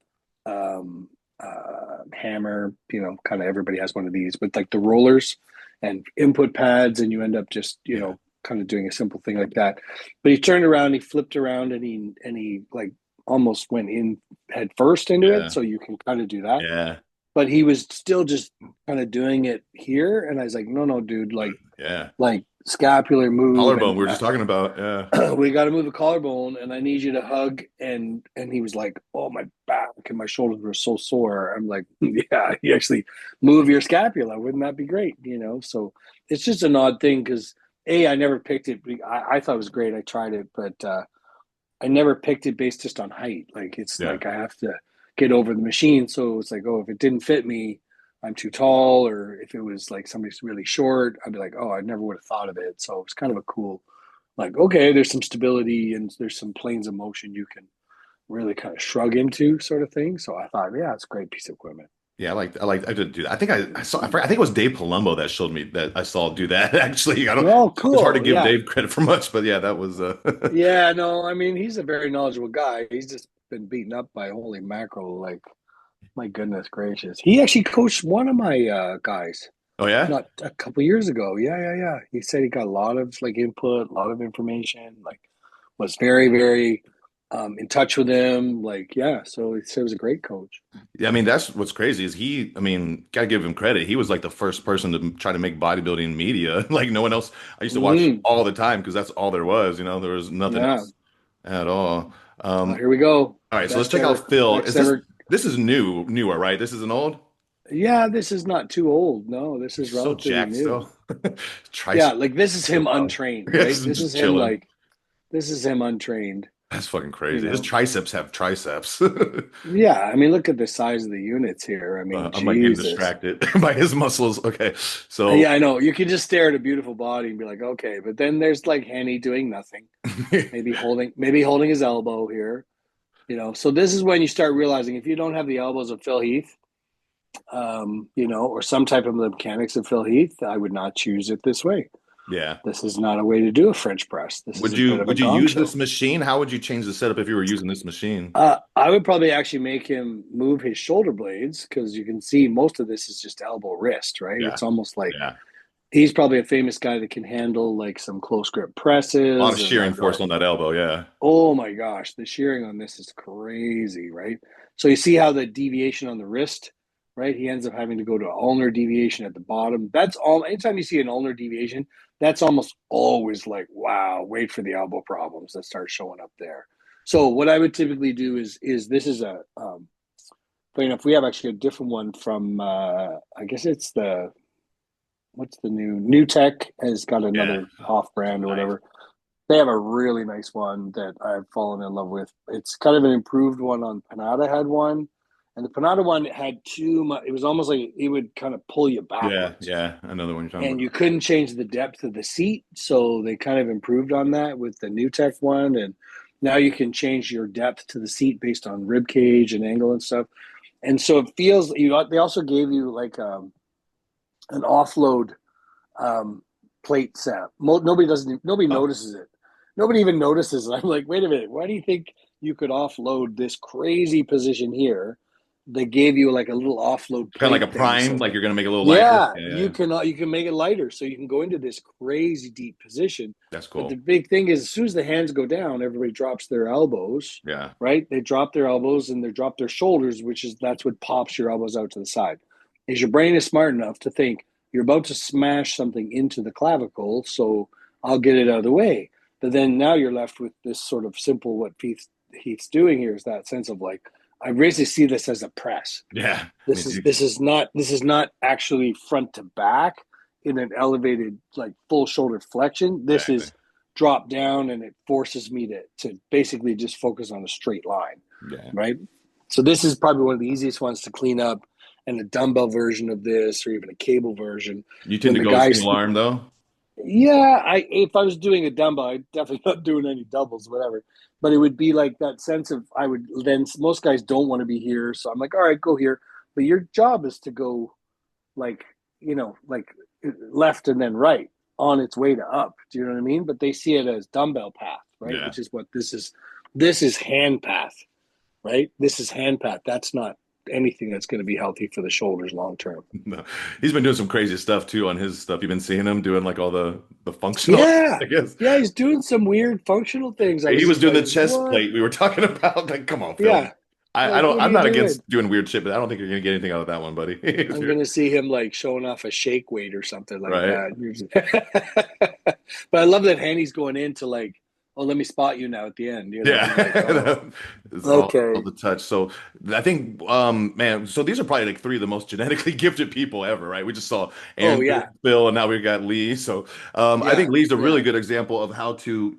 hammer, kind of everybody has one of these, but like the rollers and input pads, and you end up just, Yeah. kind of doing a simple thing like that. But he turned around, he flipped around, and he like almost went in head first into it. Yeah. So you can kind of do that. Yeah. But he was still just kind of doing it here. And I was like, no, no, dude, Yeah. like scapular move Collarbone, and we were just talking about. Yeah. we got to move a collarbone and I need you to hug and he was like, oh, my back and my shoulders were so sore. I'm like, yeah, you actually move your scapula, wouldn't that be great? So it's just an odd thing because I never picked it. I thought it was great. I tried it, but I never picked it based just on height. Like it's Yeah. like I have to get over the machine. So it's like, oh, if it didn't fit me, I'm too tall. Or if it was like somebody's really short, I'd be like, oh, I never would have thought of it. So it's kind of a cool, like, okay, there's some stability and there's some planes of motion you can really kind of shrug into, sort of thing. So I thought, yeah, it's a great piece of equipment. Yeah, I did do that. I think I saw, I think it was Dave Palumbo that showed me that I saw do that. Actually, I don't, Oh, it's hard to cool. give Yeah. Dave credit for much, but yeah, that was, Yeah. No, I mean, he's a very knowledgeable guy. He's just been beaten up by holy mackerel. Like, my goodness gracious. He actually coached one of my guys oh yeah. not a couple years ago. Yeah, yeah, yeah. He said he got a lot of like input, a lot of information, like was very, very in touch with him. Like, yeah, so he was a great coach. Yeah, I mean, that's what's crazy is I mean, gotta give him credit. He was like the first person to try to make bodybuilding media. Like no one else. I used to watch Mm, all the time because that's all there was, there was nothing yeah. else at all. Here we go. All right, so let's Best check ever, out Phil. best ever. This is newer, right? This isn't old? Yeah, this is not too old. No, this He's is so relatively jacked new. still. Yeah, Tricep like this is still him out. untrained, Yeah, right? This just is him chilling. like this is him untrained, That's fucking you crazy. His know. triceps have triceps. Yeah, I mean, look at the size of the units here. I mean, I'm like getting Jesus. distracted by his muscles. Okay, so Yeah, I know. You can just stare at a beautiful body and be like, okay, but then there's like Henny doing nothing, maybe holding his elbow here, you know. So this is when you start realizing if you don't have the elbows of Phil Heath, you know, or some type of the mechanics of Phil Heath, I would not choose it this way. yeah. This is not a way to do a French press. This is a bit of a Would you gong use this show. machine? How would you change the setup if you were using this machine? I would probably actually make him move his shoulder blades because you can see most of this is just elbow wrist, right? Yeah, It's almost like yeah. he's probably a famous guy that can handle like some close grip A lot of presses and shearing like, force on that elbow. Yeah, oh my gosh, the shearing on this is crazy, right? So you see how the deviation on the wrist, right? He ends up having to go to an ulnar deviation at the bottom. That's all. Anytime you see an ulnar deviation, that's almost always like, wow, wait for the elbow problems that start showing up there. So what I would typically do is this is a funny enough, we have actually a different one from I guess it's the what's the new Tech has got yeah. another off brand or Nice. whatever. They have a really nice one that I've fallen in love with. It's kind of an improved one on Panada had one. And the Panada one had too much, it was almost like it would kind of pull you Yeah, backwards. yeah. Another one you're talking And about. you couldn't change the depth of the seat. So they kind of improved on that with the new tech one. And now you can change your depth to the seat based on rib cage and angle and stuff. And so it feels they also gave you like an offload plate set. Nobody Oh, notices it. Nobody even notices it. I'm like, wait a minute, why do you think you could offload this crazy position here? They gave you like a little offload kind of like plate a thing. prime, So like you're gonna make it a little lighter. yeah, Yeah, yeah. you can make it lighter, so you can go into this crazy deep position. That's But the cool. big thing is, as soon as the hands go down, everybody drops their elbows. Yeah, Right? They drop their elbows and they drop their shoulders, which is that's what pops your elbows out to the side. Is your brain is smart enough to think you're about to smash something into the clavicle, so I'll get it out of the way. But then now you're left with this sort of simple what Heath's doing here is that sense of like I basically see this as a press. yeah. Me too. This is not actually front to back in an elevated like full shoulder flexion. This Exactly. is drop down and it forces me to basically just focus on a straight line, Yeah. right? So this is probably one of the easiest ones to clean up and a dumbbell version of this or even a cable version. You tend When to the go guys single arm though. yeah, I if I was doing a dumbbell, I'd definitely not doing any doubles, whatever. But it would be like that sense of I would then most guys don't want to be here, so I'm like, all right, go here. But your job is to go like like left and then right on its way to up. Do you know what I mean? But they see it as dumbbell path, right? Yeah. Which is what this is. This is hand path, right? This is hand path. That's not anything that's going to be healthy for the shoulders long term. No. He's been doing some crazy stuff too on his stuff. You've been seeing him doing like all the functional, Yeah, I guess. yeah, he's doing some weird functional things. I He was was just doing the like, chest what? plate we were talking about. Like, come on, Phil. Yeah, like I don't what are I'm you not against doing? doing weird shit, but I don't think you're gonna get anything out of that one, buddy. If I'm you're- gonna see him like showing off a shake weight or something like right. that. But I love that Hanny's going into like, oh, let me spot you now at the end. You know, I'm like, oh, Yeah. It's all okay, the touch. So I think man, so these are probably like three of the most genetically gifted people ever, right? We just saw oh Andrew, yeah, Phil, and now we've got Lee. So I think yeah, Lee's a really yeah, good example of how to,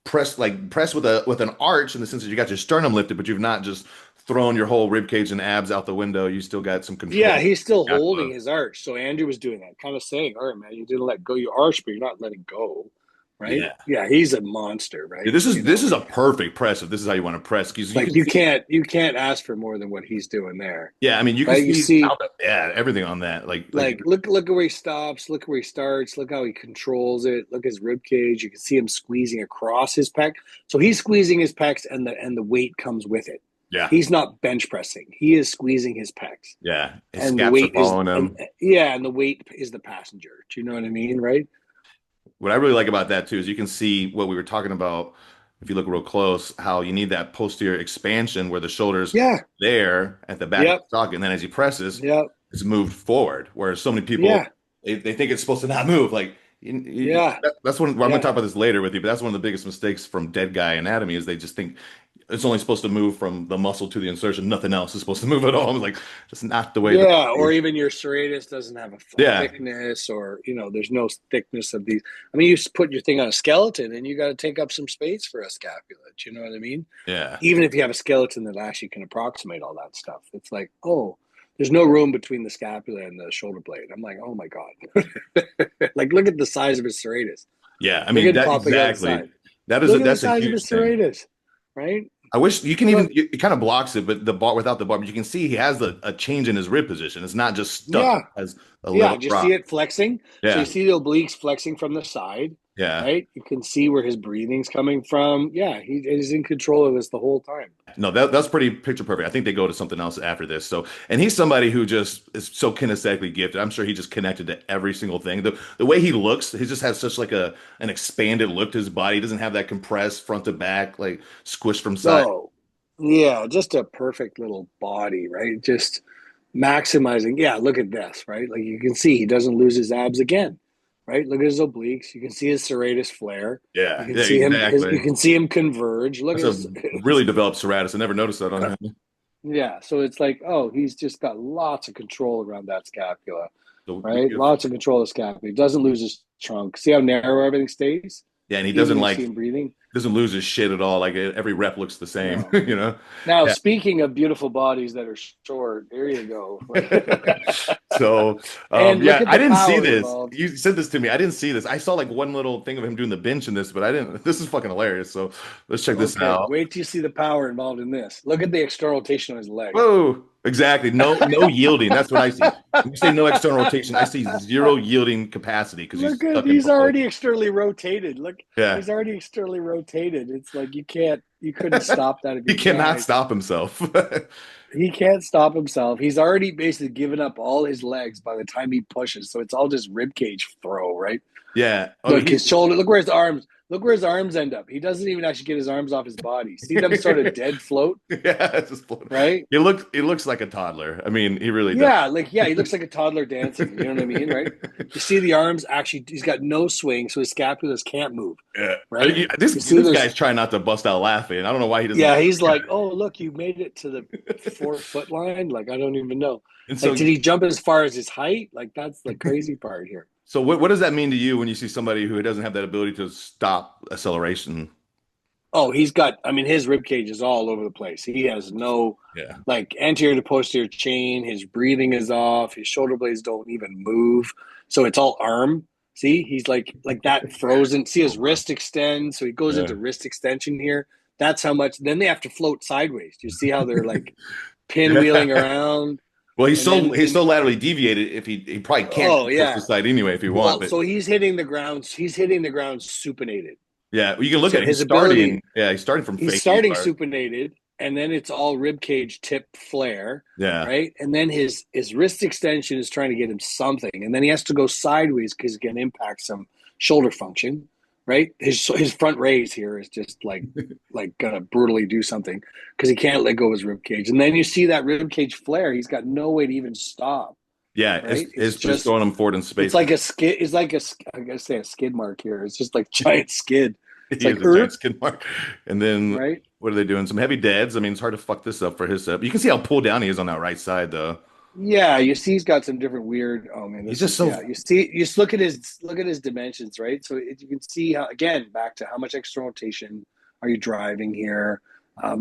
press with a with an arch in the sense that you got your sternum lifted, but you've not just thrown your whole rib cage and abs out the window. You still got some yeah. control. He's still Got holding the- his arch. So Andrew was doing that, kind of saying, all right, man, you didn't let go your arch, but you're not letting go, right? Yeah. Yeah, he's a monster, Yeah, right? You this know, is a perfect press if this is how you want to press because you like can see you can't ask for more than what he's doing there, yeah, I mean you can right? You see see, yeah, everything on that. Like like look at where he stops, look where he starts, look how he controls it, look at his rib cage. You can see him squeezing across his pec. So he's squeezing his pecs and the weight comes with it. yeah, He's not bench pressing. He is squeezing his pecs. yeah. His And the scaps are weight is following and him. yeah, and the weight is the passenger. Do you know what I mean? Right? What I really like about that too is you can see what we were talking about. if you look real close, how you need that posterior expansion where the shoulder's Yeah. there at the back of Yep. the socket, and then as he presses, Yep. it's moved forward. Whereas so many people Yeah. they think it's supposed to not move. Like Yeah. that's one. Well, I'm gonna Yeah. talk about this later with you, but that's one of the biggest mistakes from dead guy anatomy is they just think it's only supposed to move from the muscle to the insertion. Nothing else is supposed to move at all. I'm like, that's not the way the Yeah, body or is. even your serratus doesn't have a Yeah, thickness, or there's no thickness of these. I mean, you put your thing on a skeleton, and you got to take up some space for a scapula. Do you know what I mean? yeah. Even if you have a skeleton that actually can approximate all that stuff, it's like, oh, there's no room between the scapula and the shoulder blade. I'm like, oh my god, like look at the size of his serratus. Yeah, I Look mean at it that popping out the exactly. side. That is Look at the that's a size of huge his thing. serratus, right? I wish you can even Look, it kind of blocks it, but the bar without the bar, but you can see he has a change in his rib position. It's not just stuck yeah, as a yeah, little just see drop. it flexing. So you Yeah, see the obliques flexing from the side, yeah. right? You can see where his breathing's coming from. Yeah, he is in control of this the whole time. No, that's pretty picture perfect. I think they go to something else after this. So, and he's somebody who just is so kinesthetically gifted. I'm sure he just connected to every single thing. The way he looks, he just has such like an expanded look to his body. He doesn't have that compressed front to back, like squished from side. Oh, yeah, just a perfect little body, right? Just maximizing. Yeah, look at this, right? Like you can see he doesn't lose his abs again, right? Look at his obliques. You can see his serratus flare. You Yeah, can yeah, see him you exactly. can see him converge. Look That's at a really developed serratus. I never noticed that on him. yeah, so it's like, oh, he's just got lots of control around that scapula, So right? Lots of control of scapula. He doesn't lose his trunk. See how narrow everything stays? yeah, and he Even doesn't when you see like him breathing. doesn't lose his shit at all. Like every rep looks the same, No. you know? Now, Yeah. speaking of beautiful bodies that are short, here you go. So, And look yeah, at I the didn't see power this. involved. You sent this to me. I didn't see this. I saw like one little thing of him doing the bench in this, but I didn't. This is fucking hilarious. So let's check this Okay, out. wait till you see the power involved in this. Look at the external rotation on his leg. Whoa, exactly. No yielding. That's what I see. When you say no external rotation, I see zero yielding capacity because he's Look at stuck in he's both. already externally rotated. Look, Yeah, he's already externally rotated. It's like you couldn't stop that if he you cannot tried. stop himself. He can't stop himself. He's already basically given up all his legs by the time he pushes. So it's all just rib cage throw, right? Yeah. Oh, Look, he. his shoulder. Look where his arms. Look where his arms end up. He doesn't even actually get his arms off his body. See them sort of dead float, Yeah, it's just right? he looks like a toddler. I mean, he really does. Yeah, like yeah, he looks like a toddler dancing. You know what I mean, right? You see the arms actually. He's got no swing, so his scapulas can't move, Yeah. right? This You see, this there's guy's trying not to bust out laughing. I don't know why he doesn't. yeah. He's like, oh look, you made it to the 4 foot line. Like I don't even know. And Like so did he jump as far as his height? Like that's the crazy part here. so what does that mean to you when you see somebody who doesn't have that ability to stop acceleration? Oh, he's got. I mean, his rib cage is all over the place. He has no Yeah. like anterior to posterior chain. His breathing is off. His shoulder blades don't even move. So it's all arm. See, he's like that frozen. See his wrist extend. So he goes Yeah. into wrist extension here. That's how much. Then they have to float sideways. Do you see how they're like pinwheeling Yeah. around? Well, he's And so then he's so laterally deviated. If he probably can't oh push the yeah. side anyway if he want. Well, But so he's hitting the ground. He's hitting the ground supinated. yeah, well, you can look So at it. his He's ability starting. Yeah, he's starting from he's fake knee starting guard. supinated, and then it's all rib cage tip flare, Yeah. right? And then his wrist extension is trying to get him something, and then he has to go sideways because it can impact some shoulder function, right? His front raise here is just like gonna brutally do something because he can't let go of his rib cage, and then you see that rib cage flare. He's got no way to even stop, Yeah, right? It's it's just just throwing him forward in it's space. like a skid. It's like a I gotta say a skid mark here. It's just like giant skid. It's He like is a giant skid mark. And then right. what are they doing? Some heavy deads. I mean, it's hard to fuck this up for his setup. You can see how pulled down he is on that right side, though. Yeah, you see, he's got some different weird. Oh man, He's this just is so yeah. You see, you just look at his dimensions, right? So you can see how again back to how much extra rotation are you driving here?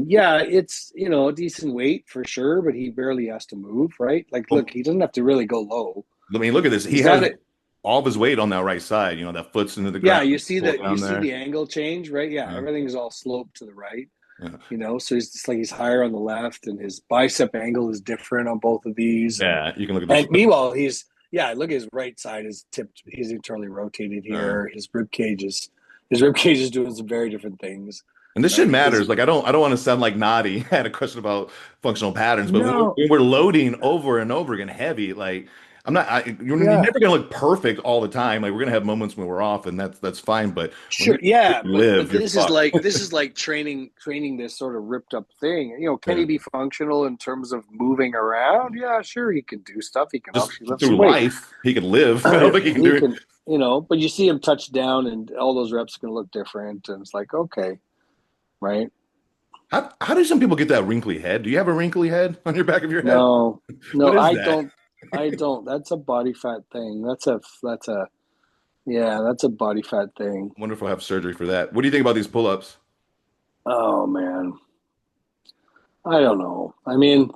Yeah, it's a decent weight for sure, but he barely has to move, right? Like, look, well, he doesn't have to really go low. I mean, look at this. He He's got has it. all of his weight on that right side. That foot's into the Yeah, ground, you see pull that. You down see there. the angle change, right? Yeah, Yeah. everything's all sloped to the right. Yeah. So he's just like he's higher on the left, and his bicep angle is different on both of these, and Yeah, you can look at this. And meanwhile, yeah, look at his right side is tipped. He's internally rotated Uh, here. His rib cage is doing some very different things, and this shit right? Because matters. Like I don't want to sound like naughty. I had a question about functional patterns, but when we're, no, when we're loading over and over again heavy, like You're Yeah. never gonna look perfect all the time. Like we're gonna have moments when we're off, and that's fine. But when Sure, you're yeah, but live, you're fucked. this is like training this sort of ripped up thing. You know, can Yeah. he be functional in terms of moving around? Yeah, sure, he can do stuff. He can Just obviously lift through some weight. life, he could live. I don't think he can He do it. can, you know, but you see him touch down, and all those reps are going to look different, and it's like, okay, right? How do some people get that wrinkly head? Do you have a wrinkly head on your back of your head? No, no, What is that? I don't. That's a body fat thing. That's a yeah, that's a body fat thing. I wonder if I'll have surgery for that. What do you think about these pull-ups? Oh man, I don't know. I mean,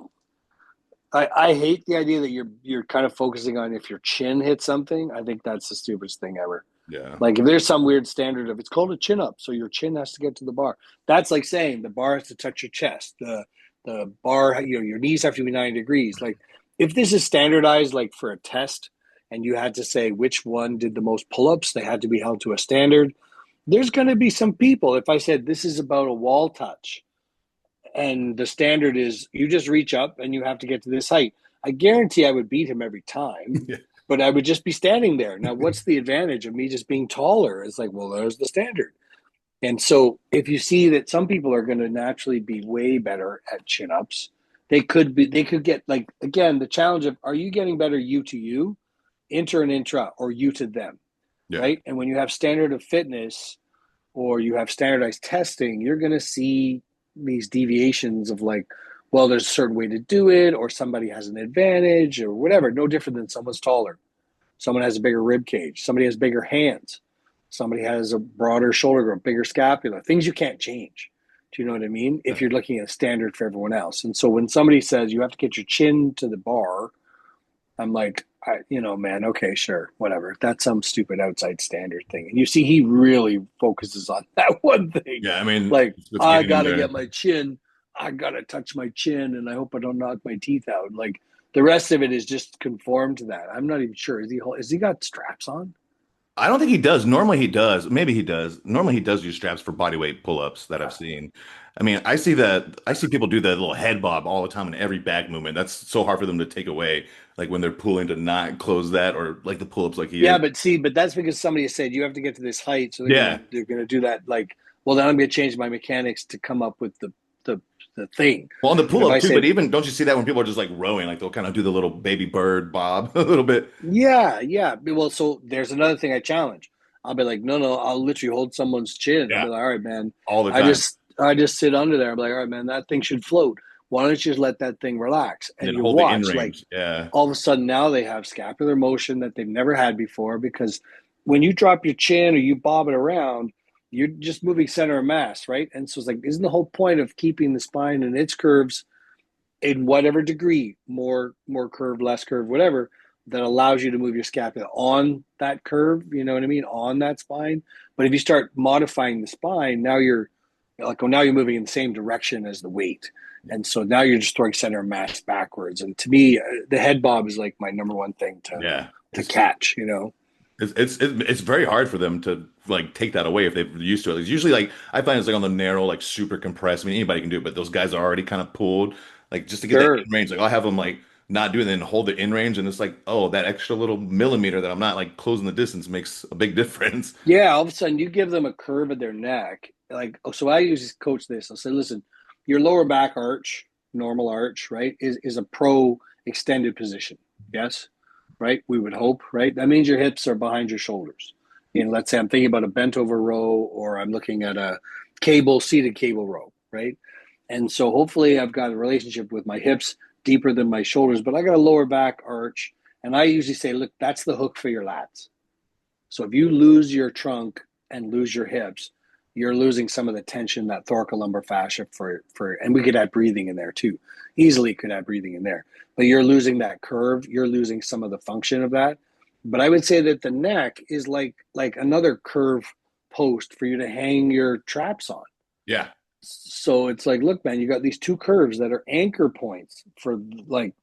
I hate the idea that you're kind of focusing on if your chin hits something. I think that's the stupidest thing ever. Yeah. Like if there's some weird standard of it's called a chin up, so your chin has to get to the bar. That's like saying the bar has to touch your chest. The bar, you know, your knees have to be 90 degrees. Like if this is standardized, like for a test, and you had to say which one did the most pull-ups, they had to be held to a standard. There's going to be some people. If I said this is about a wall touch, and the standard is you just reach up and you have to get to this height. I guarantee I would beat him every time, Yeah. but I would just be standing there. Now, what's the advantage of me just being taller? It's like, well, there's the standard. And so if you see that some people are going to naturally be way better at chin ups, they could get like, again, the challenge of are you getting better you to you, inter and intra, or you to them, Yeah. right? And when you have standard of fitness or you have standardized testing, you're going to see these deviations of like, well, there's a certain way to do it, or somebody has an advantage, or whatever. No different than someone's taller, someone has a bigger rib cage, somebody has bigger hands, somebody has a broader shoulder growth, bigger scapula. Things you can't change. Do you know what I mean? If you're looking at a standard for everyone else, and so when somebody says you have to get your chin to the bar, I'm like, you know, man, okay, sure, whatever. That's some stupid outside standard thing. And you see, he really focuses on that one thing. Yeah. I mean, Like, it's I getting him gotta there. get my chin. I gotta touch my chin, and I hope I don't knock my teeth out. Like the rest of it is just conform to that. I'm not even sure. Is he got straps on? I don't think he does. Normally he does. Maybe he does. Normally he does use straps for body weight pull-ups that I've seen. I mean, I see that. I see people do that little head bob all the time in every back movement. That's so hard for them to take away. Like when they're pulling to not close that, or like the pull-ups like he Yeah, is. but see, but that's because somebody said you have to get to this height, so Yeah. they're gonna do that. Like, well, then I'm gonna change my mechanics to come up with the the thing. Well, on the But if pull-up I too, but said even don't you see that when people are just like rowing, like they'll kind of do the little baby bird bob a little bit. yeah, yeah. Well, so there's another thing I challenge. I'll be like, no, no, I'll literally hold someone's chin. I'll Yeah, be like, all right, man. all the time. I just sit under there. I'm like, all right, man, that thing should float. Why don't you just let that thing relax? And then And you hold the in watch, like range. Yeah. all of a sudden now they have scapular motion that they've never had before because when you drop your chin or you bob it around, you're just moving center of mass, right? And so it's like, isn't the whole point of keeping the spine and its curves in whatever degree, more curve, less curve, whatever, that allows you to move your scapula on that curve, you know what I mean, on that spine. But if you start modifying the spine, now you're like, oh, now you're moving in the same direction as the weight. And so now you're just throwing center of mass backwards. And to me, the head bob is like my number one thing Yeah. to catch, you know? It's very hard for them to like take that away if they're used to it. It's usually like I find it's like on the narrow, like super compressed. I mean, anybody can do it, but those guys are already kind of pulled, like just to get that Sure. in range. Like I'll have them like not do it, and then hold the in range, and it's like, oh, that extra little millimeter that I'm not like closing the distance makes a big difference. Yeah, all of a sudden you give them a curve of their neck. Like, oh, so I usually coach this. I'll say, listen, your lower back arch, normal arch, right, is a pro extended position. Yes, right? We would hope, right? That means your hips are behind your shoulders. And let's say I'm thinking about a bent over row or I'm looking at a seated cable row, right? And so hopefully I've got a relationship with my hips deeper than my shoulders, but I got a lower back arch. And I usually say, look, that's the hook for your lats. So if you lose your trunk and lose your hips, you're losing some of the tension, that thoracolumbar fascia and we could add breathing in there too. Easily could add breathing in there. But you're losing that curve, you're losing some of the function of that. But I would say that the neck is like another curve post for you to hang your traps on. Yeah, So it's like, look, man, you got these two curves that are anchor points for like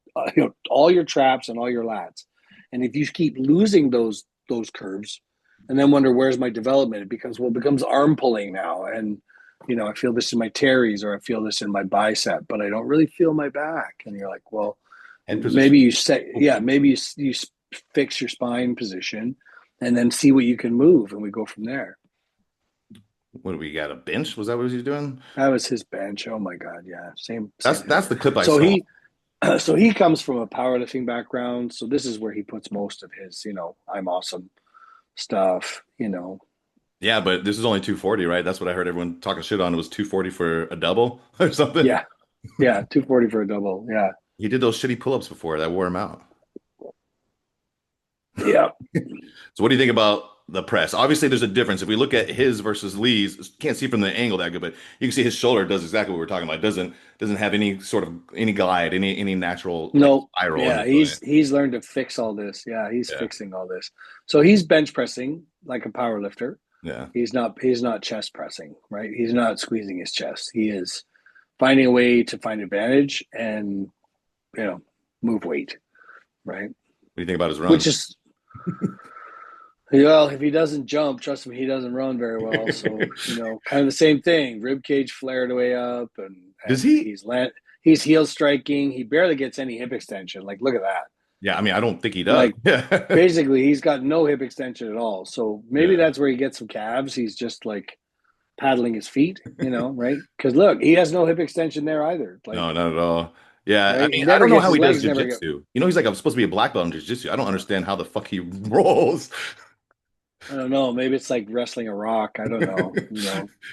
all your traps and all your lats. And if you keep losing those curves, and then wonder where's my development, it becomes arm pulling now. And I feel this in my teres or I feel this in my bicep, but I don't really feel my back. And you're like, well, head position. maybe you say, yeah, maybe you fix your spine position, and then see what you can move, and we go from there. What do we got? A bench? Was that what he was doing? That was his bench. Oh my god, yeah, That's same thing. the clip I So saw. he comes from a powerlifting background, so this is where he puts most of his, I'm awesome stuff. Yeah, but this is only 240, right? That's what I heard everyone talking shit on. It was 240 for a double or something. Yeah, yeah, 240 for a double. Yeah, He did those shitty pull-ups before that wore him out. yeah. So what do you think about the press? Obviously, there's a difference. If we look at his versus Lee's, can't see from the angle that good, but you can see his shoulder does exactly what we're talking about. It doesn't have any sort of any glide, any natural like No, spiral in yeah, the joint. he's learned to fix all this. Yeah, he's Yeah, fixing all this. So he's bench pressing like a power lifter. yeah. He's not chest pressing, right? He's not squeezing his chest. He is finding a way to find advantage and you know move weight, right? What do you think about his Which runs? is well, if he doesn't jump, trust me, he doesn't run very well. So kind of the same thing. Rib cage flared way up, and Does and he? he's heel striking. He barely gets any hip extension. Like, look at that. Yeah, I mean, I don't think he does. Like, Yeah, basically, he's got no hip extension at all. So maybe yeah. that's where he gets some calves. He's just like paddling his feet, right? Because look, he has no hip extension there either. Like, No, not at all. Yeah, I right? He mean, I never don't know gets how his he does legs never get. jujitsu. He's like I'm supposed to be a black belt in jujitsu. I don't understand how the fuck he rolls. I don't know. Maybe it's like wrestling a rock. I don't know.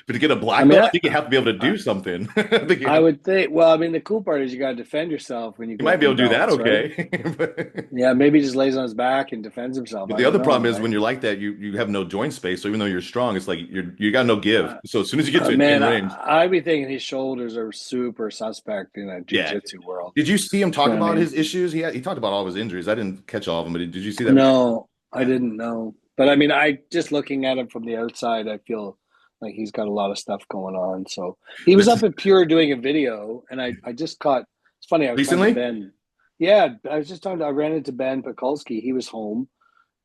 But to get a I black mean, belt, I think you have to be able to I, do something. I think I would think. Well, I mean, the cool part is you got to defend yourself when you you go might up be able in to do that belts, right? okay. But, Yeah, maybe he just lays on his back and defends himself. but I the don't other know, problem is right? when you're like that, you have no joint space. So even though you're strong, it's like you got no give. Uh, So as soon as you get to in man, range, I'd be thinking his shoulders are super suspect in a yeah. jujitsu world. Did you see him talk You know what I about mean? his issues? He talked about all of his injuries. I didn't catch all of them, but did you see that video? No, I Yeah. didn't know. But I mean, I just looking at him from the outside, I feel like he's got a lot of stuff going on. So he was This up is at Pure doing a video, and I just caught. It's funny. I was talking to recently? Ben. Yeah, I was just talking. I ran into Ben Pekulski. He was home,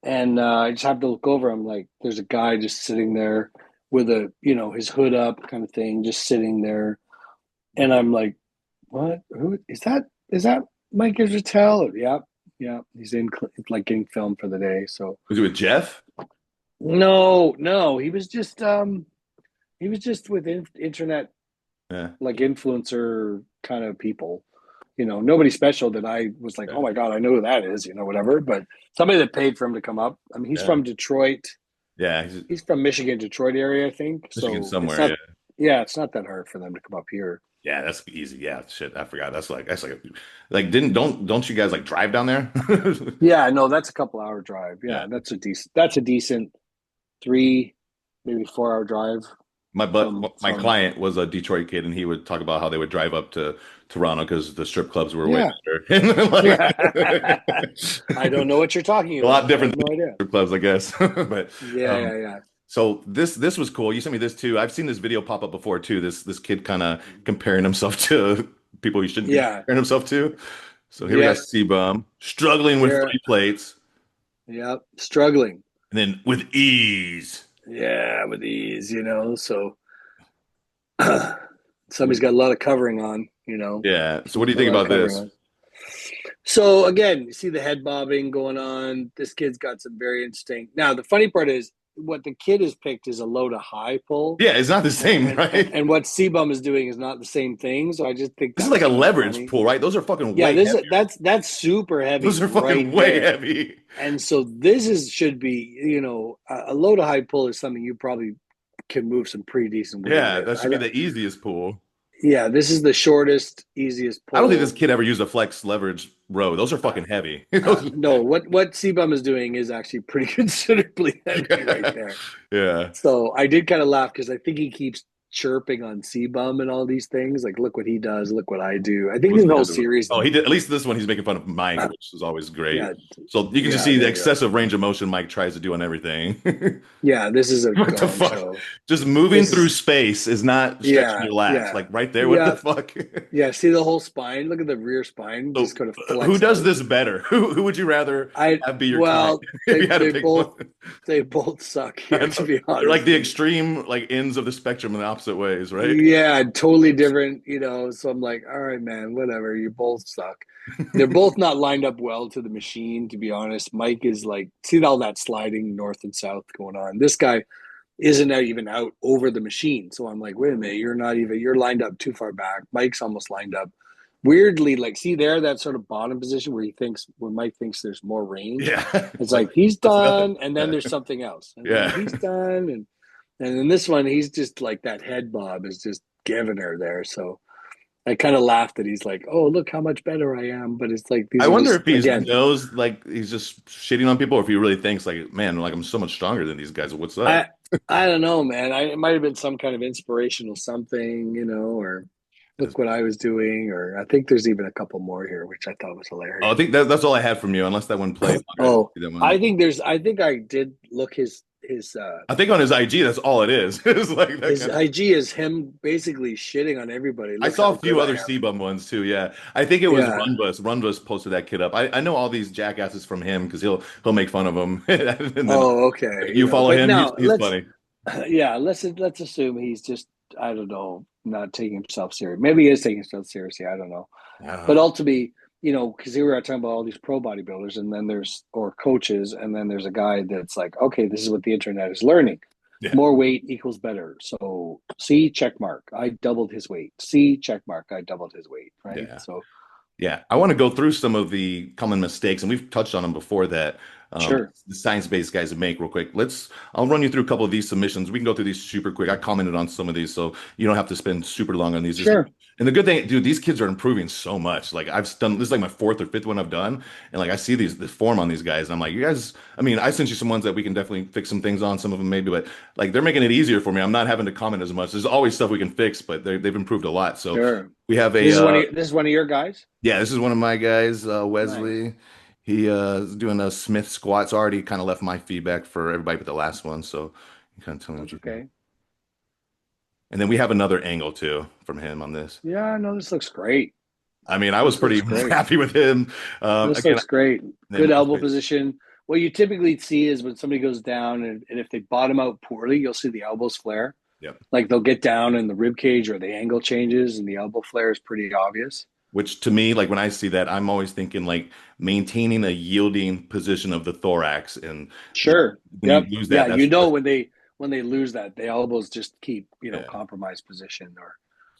and I just happened to look over. I'm like, there's a guy just sitting there with his hood up, kind of thing, just sitting there, and I'm like, what? Who is that? Is that Mike Israetel? Yeah, yeah. He's in like getting filmed for the day. So Was it with Jeff? no, no, he was just with internet Yeah. like influencer kind of people. Nobody special that I was like, oh Yeah. my god, I know who that is. Whatever. But somebody that paid for him to come up. I mean, he's Yeah. from Detroit. Yeah. He's He's from Michigan, Detroit area, I think. Michigan So it's somewhere. not. Yeah. Yeah, it's not that hard for them to come up here. Yeah, that's easy. Yeah, shit, I forgot. Like didn't don't you guys like drive down there? Yeah, no, that's a couple hour drive. Yeah. Yeah, that's a decent 3, maybe 4 hour drive My from. client was a Detroit kid, and he would talk about how they would drive up to Toronto because the strip clubs were way Yeah, better. And like I don't know what you're talking a lot about. I different have no idea. strip clubs, I guess. But Yeah, um, yeah, yeah. so this was cool. You sent me this too. I've seen this video pop up before too. This kid kind of comparing himself to people he shouldn't be Yeah. comparing himself to. So here we got Yes. C-Bum struggling with Here. 3 plates, Yep. Struggling. and then with ease. Yeah, with these. So somebody's got a lot of covering on. Yeah. So what do you A think lot of about covering this? on. So again, you see the head bobbing going on. This kid's got some very instinct. Now, the funny part is what the kid has picked is a low to high pull. Yeah, it's not the And, same, and, right? and what C-Bum is doing is not the same thing. So I just think This is that's like a kind of leverage funny. pull, right? Those are fucking Yeah, way this heavier. that's super heavy Those are fucking right way there. heavy. And so this should be, a low to high pull is something you probably can move some pretty decent weight Yeah, with. that should be the easiest pull. Yeah, this is the shortest, easiest I don't think this pull. kid ever used a flex leverage row. Those are fucking heavy. Those- No, what C-Bum is doing is actually pretty considerably heavy right yeah. there. Yeah. So I did kind of laugh because I think he keeps chirping on C-Bum and all these things. Like, look what he does, look what I do. I think What's this the whole other one? series, Oh, he did. At least this one, he's making fun of Mike, which is always great. yeah, So you can just yeah, see the there you go. excessive range of motion Mike tries to do on everything. Yeah, this is a What the gong fuck? show. Just moving This through is, space is not stretching yeah, your lats. yeah, Like right there, what the yeah, fuck? yeah. See the whole spine? Look at the rear spine just So kind of who flex does out. this better? Who would you rather have be your client Well, if they you had to they pick one? both they both suck I here, to know. be They're like honest. the extreme like ends of the spectrum on the opposite opposite ways, right? Yeah, totally different, So I'm like, all right, man, whatever. You both suck. They're both not lined up well to the machine, to be honest. Mike is like, see all that sliding north and south going on. This guy isn't even out over the machine. So I'm like, wait a minute, you're lined up too far back. Mike's almost lined up. Weirdly, like, see there, that sort of bottom position where Mike thinks there's more range. Yeah. It's It's like like he's that's nothing. done, and then Yeah. there's something else, and then Yeah. he's done, and in this one, he's just like that head bob is just giving her there. So I kind of laughed that he's like, "Oh, look how much better I am," but it's like these I are wonder just if he again, knows like he's just shitting on people, or if he really thinks like, man, like I'm so much stronger than these guys. What's up? I I don't know, man. It might have been some kind of inspirational something, or That's- look what I was doing, or I think there's even a couple more here, which I thought was Oh, I hilarious. think that's all I had from you, unless that one played longer. I didn't Oh, see that one. I think I did look his I think on his IG, that's all it is. It's like that his kind of. IG is him basically shitting on everybody. I Look saw how a few good I other am. C-bum ones too. Yeah, I think it was Yeah. Runbus. Runbus posted that kid up. I know all these jackasses from him because he'll make fun of him, and then Oh, okay. you follow But him. now He's funny. yeah, let's assume he's just, I don't know, not taking himself serious. Maybe he is taking himself seriously. I don't know. But Uh, ultimately, because here we are talking about all these pro bodybuilders, and then or coaches, and then there's a guy that's like, okay, this is what the internet is learning. yeah, More weight equals better. So C check mark. I doubled his weight. C check mark. I doubled his weight. Right. yeah. So Yeah, I want to go through some of the common mistakes, and we've touched on them before that sure, the science-based guys make real quick. I'll run you through a couple of these submissions. We can go through these super quick. I commented on some of these, so you don't have to spend super long on these. sure. And the good thing, dude, these kids are improving so much. Like I've done, this is like my fourth or fifth one I've done, and like I see the form on these guys, and I'm like, you guys. I mean, I sent you some ones that we can definitely fix some things on, some of them maybe, but like they're making it easier for me. I'm not having to comment as much. There's always stuff we can fix, but they've improved a lot. So Sure. we have This a is this is one of your guys. yeah, this is one of my guys, Nice. Wesley. He is doing a Smith squats. Already kind of left my feedback for everybody but the last one, so you kind of tell me what That's you think. okay. And then we have another angle too from him on this. Yeah, no, this looks great. I mean, I was This looks pretty great. happy with him. This Again, looks great. Good then elbow position. What you typically see is when somebody goes down, and if they bottom out poorly, you'll see the elbows flare. yep. Like they'll get down and the rib cage or the angle changes and the elbow flare is pretty obvious. Which to me, like when I see that, I'm always thinking like maintaining a yielding position of the thorax, and you know, Sure. when you Yep. lose that, Yeah, that's when they lose that, the elbows just keep, yeah, compromised position,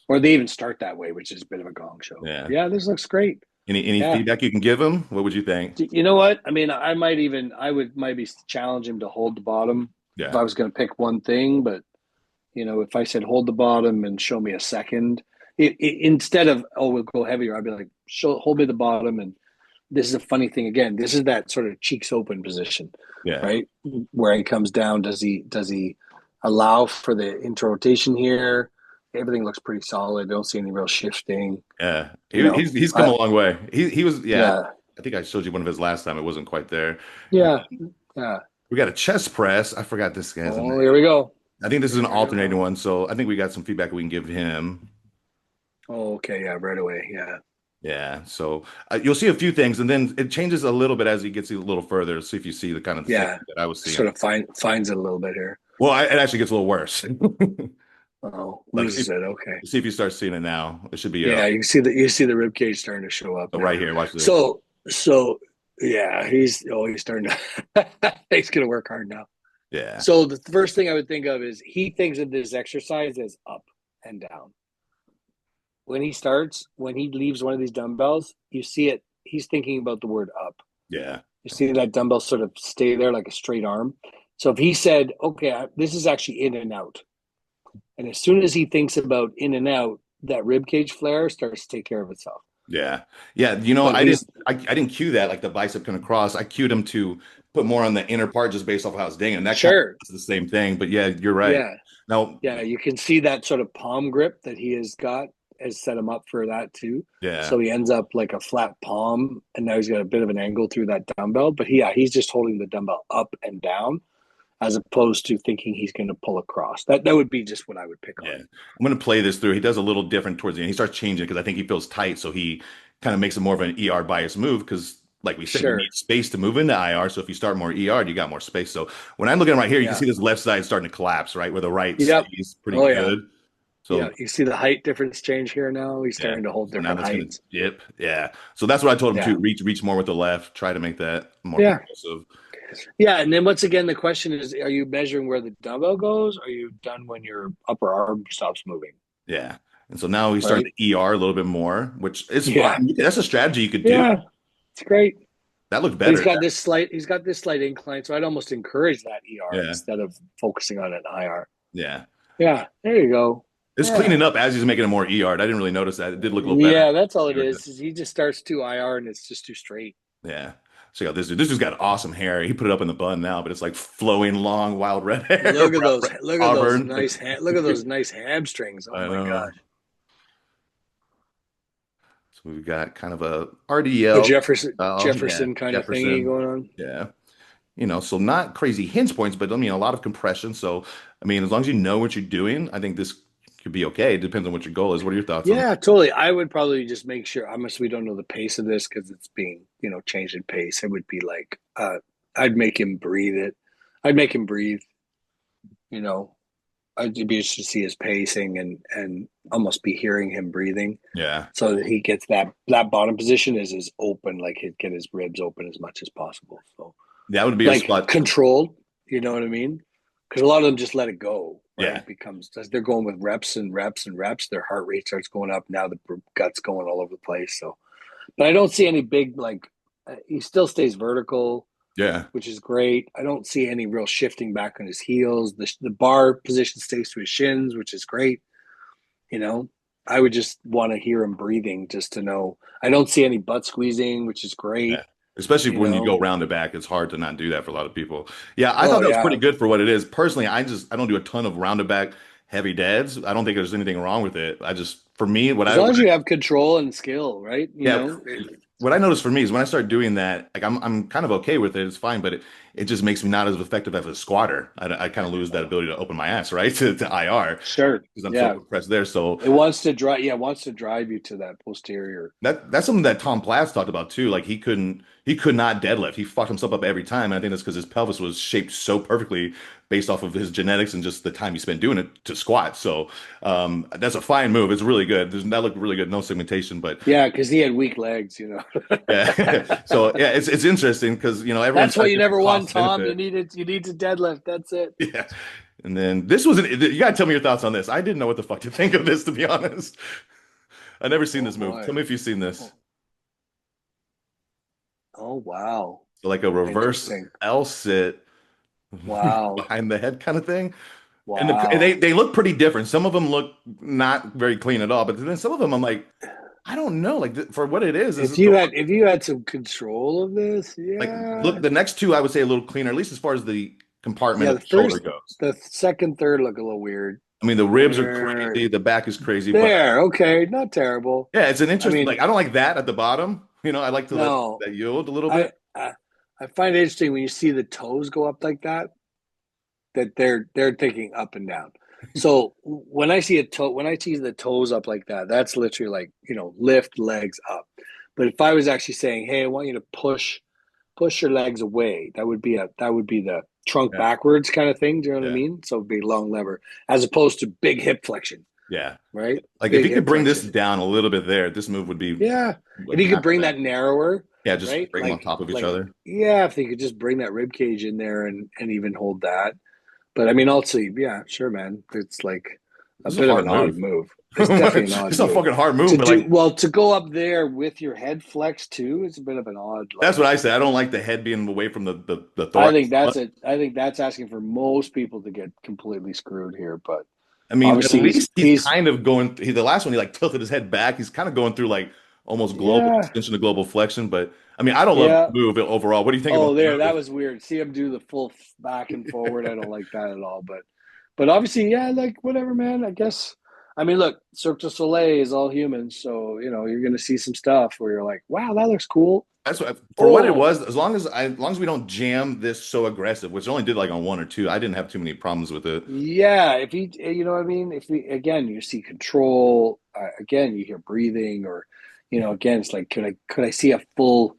or they even start that way, which is a bit of a gong show. yeah. Yeah, this looks great. Any Yeah. feedback you can give him? What would you think? You know what? I mean, I would maybe challenge him to hold the bottom if Yeah. I was going to pick one thing, but if I said hold the bottom and show me a second, instead of, oh, we'll go heavier, I'd be like, hold me the bottom. And this is a funny thing again. This is that sort of cheeks open position, Yeah. right? Where he comes down. Does he allow for the interrotation here? Everything looks pretty solid. Don't see any real shifting. Yeah, You know, he's come I a long way. He was yeah. yeah I think I showed you one of his last time. It wasn't quite there. Uh, yeah yeah. we got a chest press. I forgot this guy's name. Oh, here we go. I think this is an Here we alternating go. one, so I think we got some feedback we can give him. Oh, okay, yeah, right away, yeah, Yeah, so you'll see a few things, and then it changes a little bit as he gets a little further. See if you see the kind of the same yeah. thing that I was seeing. Sort of finds it a little bit here. Well, it actually gets a little worse. Oh, Like loses it. Okay. see if you start seeing it now. It should be Yeah, you see the rib cage starting to show up right now. here. Watch this. So yeah, he's starting to he's gonna work hard now. Yeah, So the first thing I would think of is he thinks of this exercise as up and down. When he leaves one of these dumbbells, you see it, he's thinking about the word up. yeah, You see that dumbbell sort of stay there like a straight arm. So if he said, okay, this is actually in and out, and as soon as he thinks about in and out, that rib cage flare starts to take care of itself. yeah, yeah. You know, But if he's I didn't cue that like the bicep kind of cross. I cued him to put more on the inner part just based off how it's dangling. And that kind of sure, is the same thing. But yeah, you're right. yeah, Now, yeah, you can see that sort of palm grip that he has got has set him up for that too. yeah, So he ends up like a flat palm, and now he's got a bit of an angle through that dumbbell. But he's just holding the dumbbell up and down as opposed to thinking he's going to pull across. That would be just what I would pick yeah. on. I'm gonna play this through. He does a little different towards the end. He starts changing because I think he feels tight, so he kind of makes it more of an ER bias move because. Like we said, you Sure. need space to move into IR. So if you start more ER, you got more space. So when I look at him right here, you can Yeah. see this left side starting to collapse, right? Where the right Yep. stays pretty Oh yeah. good. Yeah, So you see the height difference change here now. He's yeah. starting to hold So now different that's gonna heights. dip. Yeah. So that's what I told him Yeah. too. Reach more with the left. Try to make that more Yeah. propulsive. Yeah. And then once again, the question is, are you measuring where the dumbbell goes? Or are you done when your upper arm stops moving? Yeah. And so now he's starting Right. to ER a little bit more, which is Yeah. fun. That's a strategy you could do. Yeah. It's great. That looked But better. he's got this slight incline. So I'd almost encourage that ER Yeah. instead of focusing on an IR. Yeah. Yeah. There you go. It's Yeah. cleaning up as he's making it more ER. I didn't really notice that. It did look a little better. Yeah, that's all it is he just starts too IR and it's just too straight. Yeah. So yeah, this dude, this dude's got awesome hair. He put it up in the bun now, but it's like flowing long, wild red hair, auburn. Look at those nice hamstrings. Oh I my know. gosh. So we've got kind of a A RDL. Oh yeah, Jefferson kind of thingy Jefferson. going on. Yeah. So not crazy hinge points, but I mean a lot of compression. So I mean, as long as you know what you're doing, I think this could be okay. It depends on what your goal is. What are your thoughts on Yeah, totally. I would probably just make sure, unless we don't know the pace of this because it's being, changed in pace. It would be like, I'd make him breathe it. I'd make him breathe, you know. I'd be interested to see his pacing and almost be hearing him breathing that? Yeah. so that he gets that bottom position is as open, like he'd get his ribs open as much as possible. So That would be a like spot. controlled, you know what I mean? Because a lot of them just let it go, right? Yeah. It becomes as they're going with reps and reps and reps, their heart rate starts going up. Now the gut's going all over the place. So, but I don't see any big like. He still stays vertical, Yeah. which is great. I don't see any real shifting back on his heels. The bar position stays to his shins, which is great. You know, I would just want to hear him breathing just to know. I don't see any butt squeezing, which is Yeah. great. Especially You when you go know, round the back, it's hard to not do that for a lot of people. Yeah, I thought oh that was pretty yeah, good for what it is. Personally, I don't do a ton of rounded back heavy deads. I don't think there's anything wrong with it. I just for me, as long as you have control and skill, right? yeah, what I noticed for me is when I start doing that, like I'm kind of okay with it. It's fine, but it just makes me not as effective as a squatter. I kind of lose that ability to open my ass, right? To IR sure, because I'm so yeah, compressed there. So it wants to drive. Yeah, it wants to drive you to that posterior. that's something that Tom Platz talked about too. Like he could not deadlift. He fucked himself up every time. And I think that's because his pelvis was shaped so perfectly based off of his genetics and just the time he spent doing it to squat. So that's a fine move. It's really good. That looked really good. No segmentation, but Yeah, because he had weak legs. yeah. So yeah, it's interesting because everyone's That's got what a you different never won, cost Tom. benefit. You need to deadlift. That's it. Yeah. And then this was you gotta tell me your thoughts on this. I didn't know what the fuck to think of this, to be honest. I never seen Oh this move. Tell boy. me if you've seen this. Oh, oh wow. So like a reverse Interesting. L sit Wow. behind the head kind of thing. And Wow. they look pretty different. Some of them look not very clean at all, but then some of them I'm like, I don't know. Like for what it is it the If you had some control of this, like yeah. look the next two I would say a little cleaner, at least as far as the compartment Yeah, of the shoulder goes. the second, third look a little weird. I mean, the ribs are There. crazy, the back is crazy, but There. Okay, not terrible. yeah, it's an I interesting. mean, Like I don't like that at the bottom. I like to let no. that yield a little bit. I I, I find it interesting when you see the toes go up like that, that they're thinking up and down. So when I see the toes up like that, that's literally like, lift legs up. But if I was actually saying, "Hey, I want you to push your legs away," that would be the trunk Yeah, backwards kind of thing. Do you know what I yeah, mean? So it'd be long lever as opposed to big hip flexion, yeah. right? Like if Big you could hip bring this flexion. down a little bit there, this move Yeah. If would you could not bring bad. that narrower, Yeah, just right? bring them on top of each other. Yeah, if they could just bring that rib cage in there and even hold that. But I mean, also, yeah, sure, man. It's like a This is a bit of hard an odd move. move. It's definitely an odd It's a move fucking hard move, to but do. like Well, to go up there with your head flexed too, it's a bit of an odd. that's Like, what I say. I don't like the head being away from the thorax. But I think that's asking for most people to get completely screwed here. But I mean, at obviously, least he's he's kind of going. The last one, he like tilted his head back. He's kind of going through like almost global yeah, extension to global flexion. But I mean, I don't love the yeah. move overall. What do you think about Oh, the there, that move? was weird. See him do the full back and forward. I don't like that at all. But obviously, yeah, like whatever, man. I guess. I mean, look, Cirque du Soleil is all humans, so you're gonna see some stuff where you're like, wow, that looks cool. That's what, for what it Oh, was. As long as we don't jam this so aggressive, which I only did like on one or two, I didn't have too many problems with it. yeah. If he, you know what I mean. If we again, you see control. Again, you hear breathing, or again, it's like, could I see a full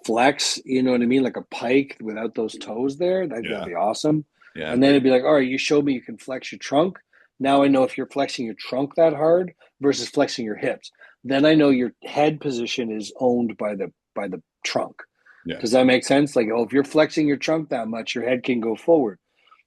flex? You know what I mean, like a pike without those toes there. That'd Yeah, be awesome. yeah, And then it'd be like, all right, you showed me you can flex your trunk. Now I know if you're flexing your trunk that hard versus flexing your hips. Then I know your head position is owned by the trunk. Yeah. Does that make sense? Like, oh, if you're flexing your trunk that much, your head can go forward.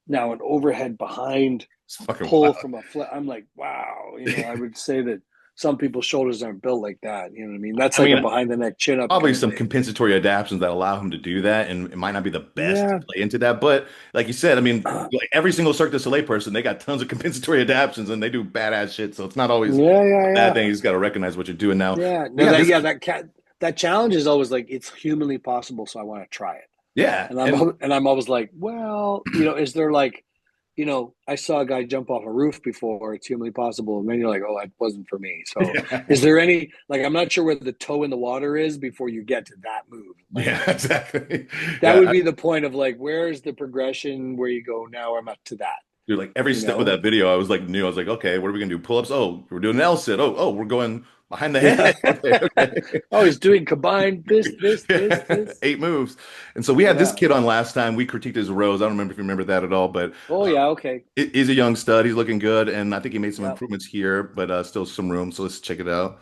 Now, an overhead behind It's fucking pull wild. from I'm like, wow. I would say that some people's shoulders aren't built like that. You know what I mean? That's I like a mean, behind the neck chin up probably kind of some thing. compensatory adaptations that allow him to do that, and it might not be the best to Yeah. play into that. But like you said, I mean, like every single Cirque du Soleil person, they got tons of compensatory adaptations, and they do badass shit. So it's not always Yeah, a yeah, bad yeah. thing. You just got to recognize what you're doing now. Yeah. We No, had that this, yeah, that challenge is always like it's humanly possible, so I want to try it. yeah, And and I'm always like, well, is there like, I saw a guy jump off a roof before. It's humanly possible, and then you're like, oh, that wasn't for me. So, is there any like I'm not sure where the toe in the water is before you get to that move. Like yeah, exactly. that would Yeah, be the point of like, where's the progression where you go now? I'm up to that. dude, like every You step of know? that video, I was like new. I was like, okay, what are we gonna do? Pull-ups? Oh, we're doing an L sit. Oh, we're going behind the Yeah. head. Okay, okay. Oh, he's doing combined this. 8 moves. And so we had this Yeah. kid on last time. We critiqued his rows. I don't remember if you remember that at all, but Oh yeah. Okay. he's a young stud. He's looking good, and I think he made some Yeah. improvements here, but still some room. So let's check it out.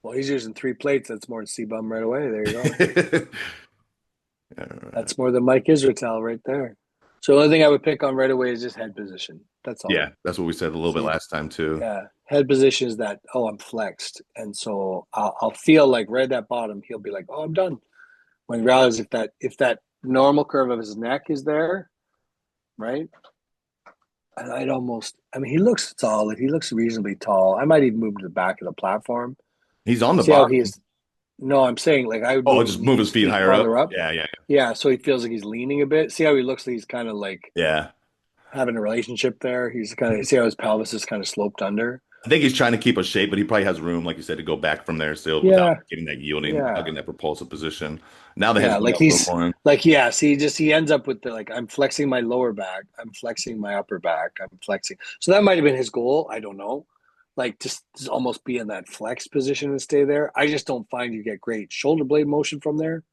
Well, he's using 3 plates. That's more than C-bum right away. There you go. All right. That's more than Mike Israetel right there. So the only thing I would pick on right away is just head position. That's all. Yeah, that's what we said a little bit See, last time too. yeah, head position is that. Oh, I'm flexed, and so I'll feel like right at that bottom, he'll be like, "Oh, I'm done." When realize if that normal curve of his neck is there, right? And I mean, he looks tall. He looks reasonably tall. I might even move to the back of the platform. He's on the See how he bottom. is. No, I'm saying like I would Oh, move his just move his knees feet feet higher up. farther up. Yeah, yeah, Yeah, so he feels like he's leaning a bit. See how he looks like he's kind of like yeah. having a relationship there. He's kind of see how his pelvis is kind of sloped under. I think he's trying to keep a shape, but he probably has room, like you said, to go back from there still without Yeah, getting that yielding, without yeah, getting that propulsive position. Now the head's yeah. going Like up a little he's more. like yeah. See, he ends up with the like I'm flexing my lower back, I'm flexing my upper back, I'm flexing. So that might have been his goal. I don't know. Like just almost be in that flex position and stay there. I just don't find you get great shoulder blade motion from there.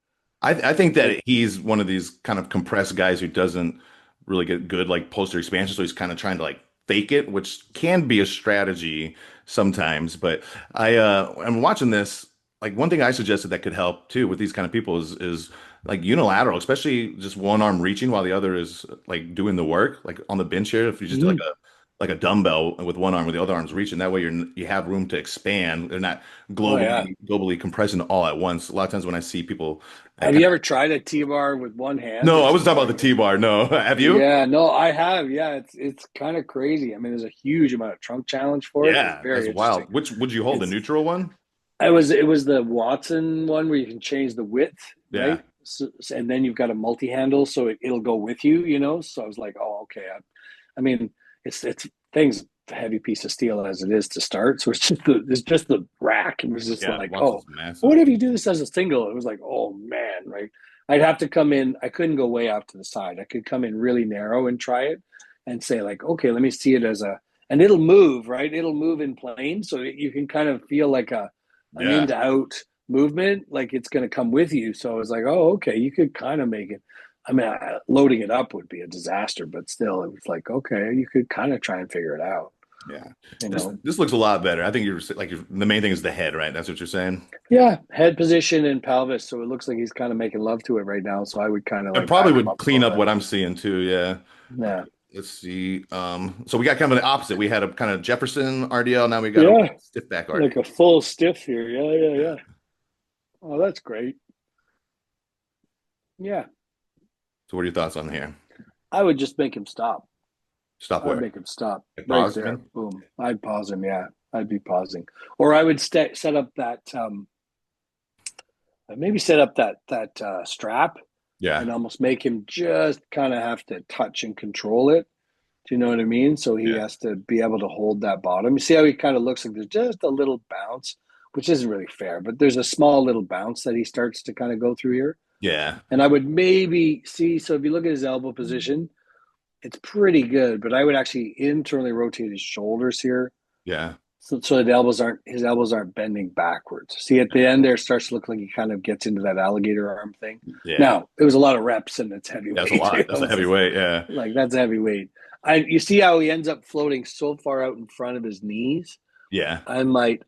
I think Like that he's one of these kind of compressed guys who doesn't really get good like posterior expansion, so he's kind of trying to like fake it, which can be a strategy sometimes. But I'm watching this. Like one thing I suggested that could help too with these kind of people is like unilateral, especially just one arm reaching while the other is like doing the work, like on the bench here. If you just do mm, like a dumbbell with one arm with the other arm's reaching, that way you have room to expand. They're not oh yeah. globally compressing all at once. A lot of times when I see people that Have kind you of ever tried a T-bar with one hand? no, I It's was talking about very the T-bar. No, have you? yeah, no, I have. Yeah, it's kind of crazy. I mean, there's a huge amount of trunk challenge for it. It's Yeah, that's very interesting. wild. Which would you hold? The It's neutral one? it was the Watson one where you can change the width, Yeah, right? And then you've got a multi-handle, so it'll go with you. So I was like, oh, okay. I mean, it's things heavy piece of steel as it is to start. So it's just the rack. It was just yeah. like, Watson's oh, what massive. if you do this as a single? It was like, oh man, right? I'd have to come in. I couldn't go way off to the side. I could come in really narrow and try it and say like, okay, let me see it as and it'll move, right? It'll move in plane, so you can kind of feel like an in Yeah, to out movement, like it's going to come with you. So it's like, oh, okay, you could kind of make it. I mean, loading it up would be a disaster, but still, it was like, okay, you could kind of try and figure it out, yeah. you This know? this looks a lot better. I think the main thing is the head, right? That's what you're saying. Yeah, head position and pelvis. So it looks like he's kind of making love to it right now. So I would kind of It like probably back him would up a clean little up bit. what I'm seeing too. Yeah. Yeah. Let's see. So we got kind of the opposite. We had a kind of Jefferson RDL. Now we got a Yeah. stiff back Like RDL. a full stiff here. Yeah. Yeah. Yeah. Yeah. Oh, that's great. Yeah. So what are your thoughts on here? I would just make him stop. Stop I would where? make him stop Like right pause, you there. mean? Boom. I'd pause him. Yeah. I'd be pausing. Or I would set up that, maybe set up that strap Yeah. and almost make him just kind of have to touch and control it. Do you know what I mean? So he Yeah. has to be able to hold that bottom. You see how he kind of looks like there's just a little bounce, which isn't really fair, but there's a small little bounce that he starts to kind of go through here. Yeah. And I would maybe see, so if you look at his elbow position, it's pretty good, but I would actually internally rotate his shoulders here. Yeah. So his elbows aren't bending backwards. See, at the end there, it starts to look like he kind of gets into that alligator arm thing. Yeah. Now it was a lot of reps and it's Yeah, that's a heavyweight. lot. That's a heavyweight. Yeah. Like that's heavyweight. You see how he ends up floating so far out in front of his knees. Yeah. I might.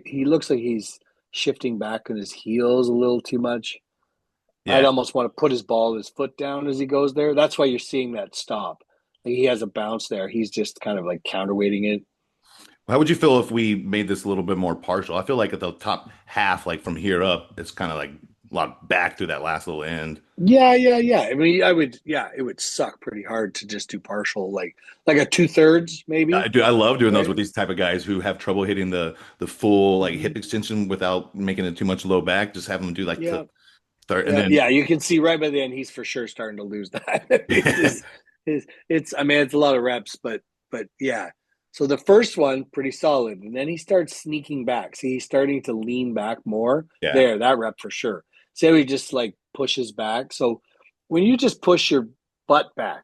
He looks like he's shifting back on his heels a little too much. I'd Yeah. almost want to put his foot down as he goes there. That's why you're seeing that stop. Like he has a bounce there. He's just kind of like counterweighting it. How would you feel if we made this a little bit more partial? I feel like at the top half, like from here up, it's kind of like a lot back to that last little end. Yeah, yeah, yeah. I mean, I would. Yeah, it would suck pretty hard to just do partial, like a 2/3 I maybe, do. I love doing those right? with these type of guys who have trouble hitting the full like Mhm. hip extension without making it too much low back. Just have them do like the Yeah, third, and yeah, then yeah. You can see right by the end he's for sure starting to lose that. It's just it's. I mean, it's a lot of reps, but yeah. So the first one pretty solid, and then he starts sneaking back. See, he's starting to lean back more. yeah, There, that rep for sure. See how he just like pushes back. So when you just push your butt back,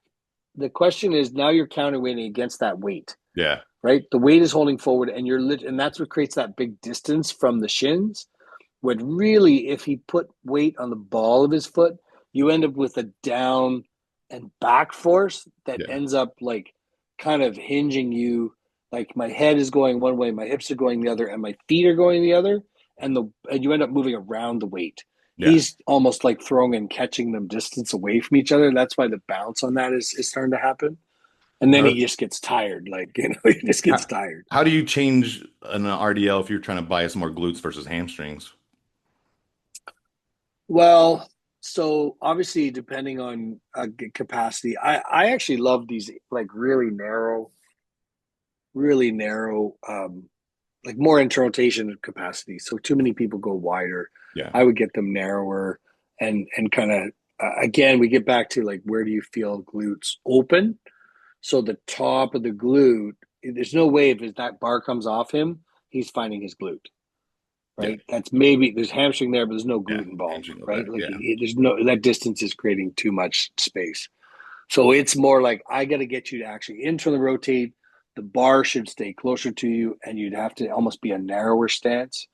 the question is now you're counterweighting against that weight, yeah, right? The weight is holding forward, and and that's what creates that big distance from the shins. When really, if he put weight on the ball of his foot, you end up with a down and back force that yeah, ends up like kind of hinging you. Like my head is going one way, my hips are going the other, and my feet are going the other, and you end up moving around the weight. yeah. He's almost like throwing and catching them distance away from each other. That's why the bounce on that is starting to happen. And then How, he just gets tired. Like, he just gets how, tired. how do you change an RDL if you're trying to bias more glutes versus hamstrings? Well, so obviously, depending on capacity, I actually love these like really narrow, like more instrumentation capacity. So too many people go wider. Yeah, I would get them narrower and kind of again we get back to like where do you feel glutes open? So the top of the glute, there's no way if that bar comes off him, he's finding his glute, yeah, right? That's maybe there's hamstring there, but there's no yeah. glute involved, Hamstring low right? back. Like Yeah. there's no that distance is creating too much space. So it's more like I got to get you to actually internally rotate. The bar should stay closer to you, and you'd have to almost be a narrower stance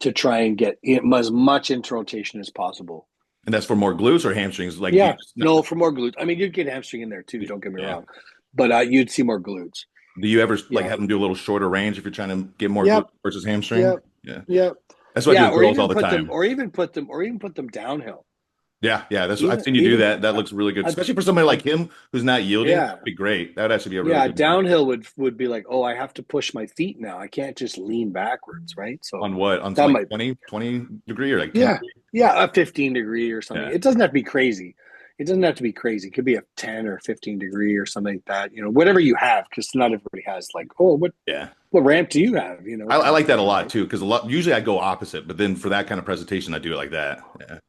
to try and get as much inter rotation as possible. And that's for more glutes or hamstrings. Like you Yeah, just, no, for more glutes. I mean, you'd get hamstring in there too. Don't get me yeah. wrong, but you'd see more glutes. Do you ever like Yeah. have them do a little shorter range if you're trying to get more glute Yep. versus hamstring? Yep. Yeah. Yep. That's what I do Yeah. with Or girls all even the put them, time. or even put them, or even put them downhill. Yeah, yeah. That's I've Even, seen you do even, that. That looks really good, uh, especially for somebody uh, like him who's not yielding. yeah. That'd be great. That would actually be a really Yeah, good one. downhill would be like, oh, I have to push my feet now. I can't just lean backwards, right? So On what? On some that like might, 20 degree or like 10 yeah, degree? yeah, a 15 degree or something. Yeah. It doesn't have to be crazy. It doesn't have to be crazy. It could be a 10 or 15 degree or something like that. Whatever you have, because not everybody has like, oh, Yeah. what ramp do you have? I Kind of like that a thing, lot right? too, because a lot usually I go opposite, but then for that kind of presentation, I do it like that. Yeah.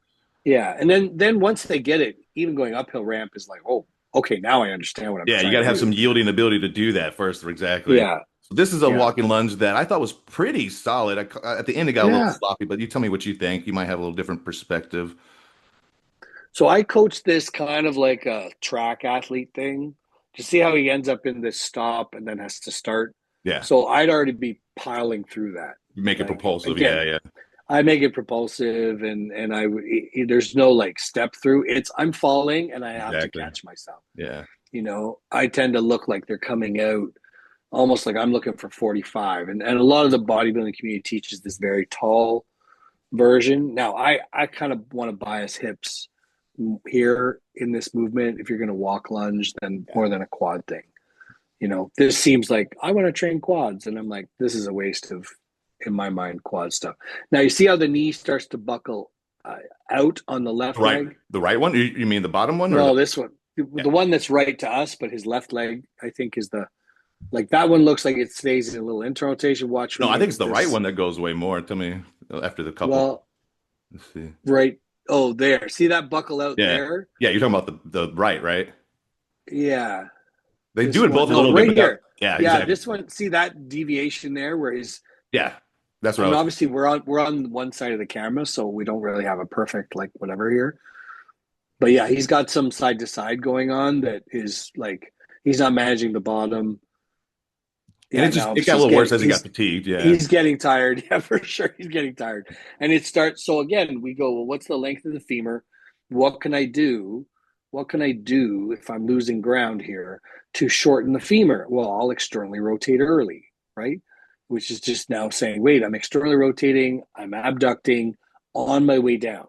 Yeah, and then once they get it, even going uphill ramp is like, oh, okay, now I understand what I'm Yeah, you trying got to to have do. some yielding ability to do that first. Exactly. Yeah, So this is a yeah, walking lunge that I thought was pretty solid. At the end, it got a little yeah. sloppy, but you tell me what you think. You might have a little different perspective. So I coach this kind of like a track athlete thing to see how he ends up in this stop and then has to start. Yeah. So I'd already be piling through that. You make it Like propulsive. again, Yeah, yeah. I make it propulsive and there's no like step through. It's I'm falling and I have to Exactly. catch myself. Yeah. I tend to look like they're coming out almost like I'm looking for 45. And a lot of the bodybuilding community teaches this very tall version. Now, I kind of want to bias hips here in this movement. If you're going to walk lunge, then more than a quad thing. This seems like I want to train quads. And I'm like, this is a waste of, in my mind, quad stuff. Now, you see how the knee starts to buckle out on the left Right. leg? The right one? You mean the bottom one or the? No, this one. Yeah. The one that's right to us, but his left leg, I think, is the like that one looks like it stays in a little intro rotation. Watch No, when I you think it's the right this. one that goes way more. Tell me after the couple. Well, Let's see. right. Oh, there. See that buckle out Yeah. there? Yeah, you're talking about the right, right? Yeah. They do This it one. both a No, little bit, right but that, here. yeah, Yeah, exactly. this one. See that deviation there where he's Yeah. That's I what I mean, was. obviously we're on one side of the camera, so we don't really have a perfect like whatever here. But yeah, he's got some side to side going on that is like he's not managing the bottom. And Yeah, now it got a little worse as he got fatigued. Yeah. he's getting tired. Yeah, for sure, he's getting tired. And it starts. So again, we go. Well, what's the length of the femur? What can I do? What can I do if I'm losing ground here to shorten the femur? Well, I'll externally rotate early, right? Which is just now saying, wait, I'm externally rotating. I'm abducting on my way down.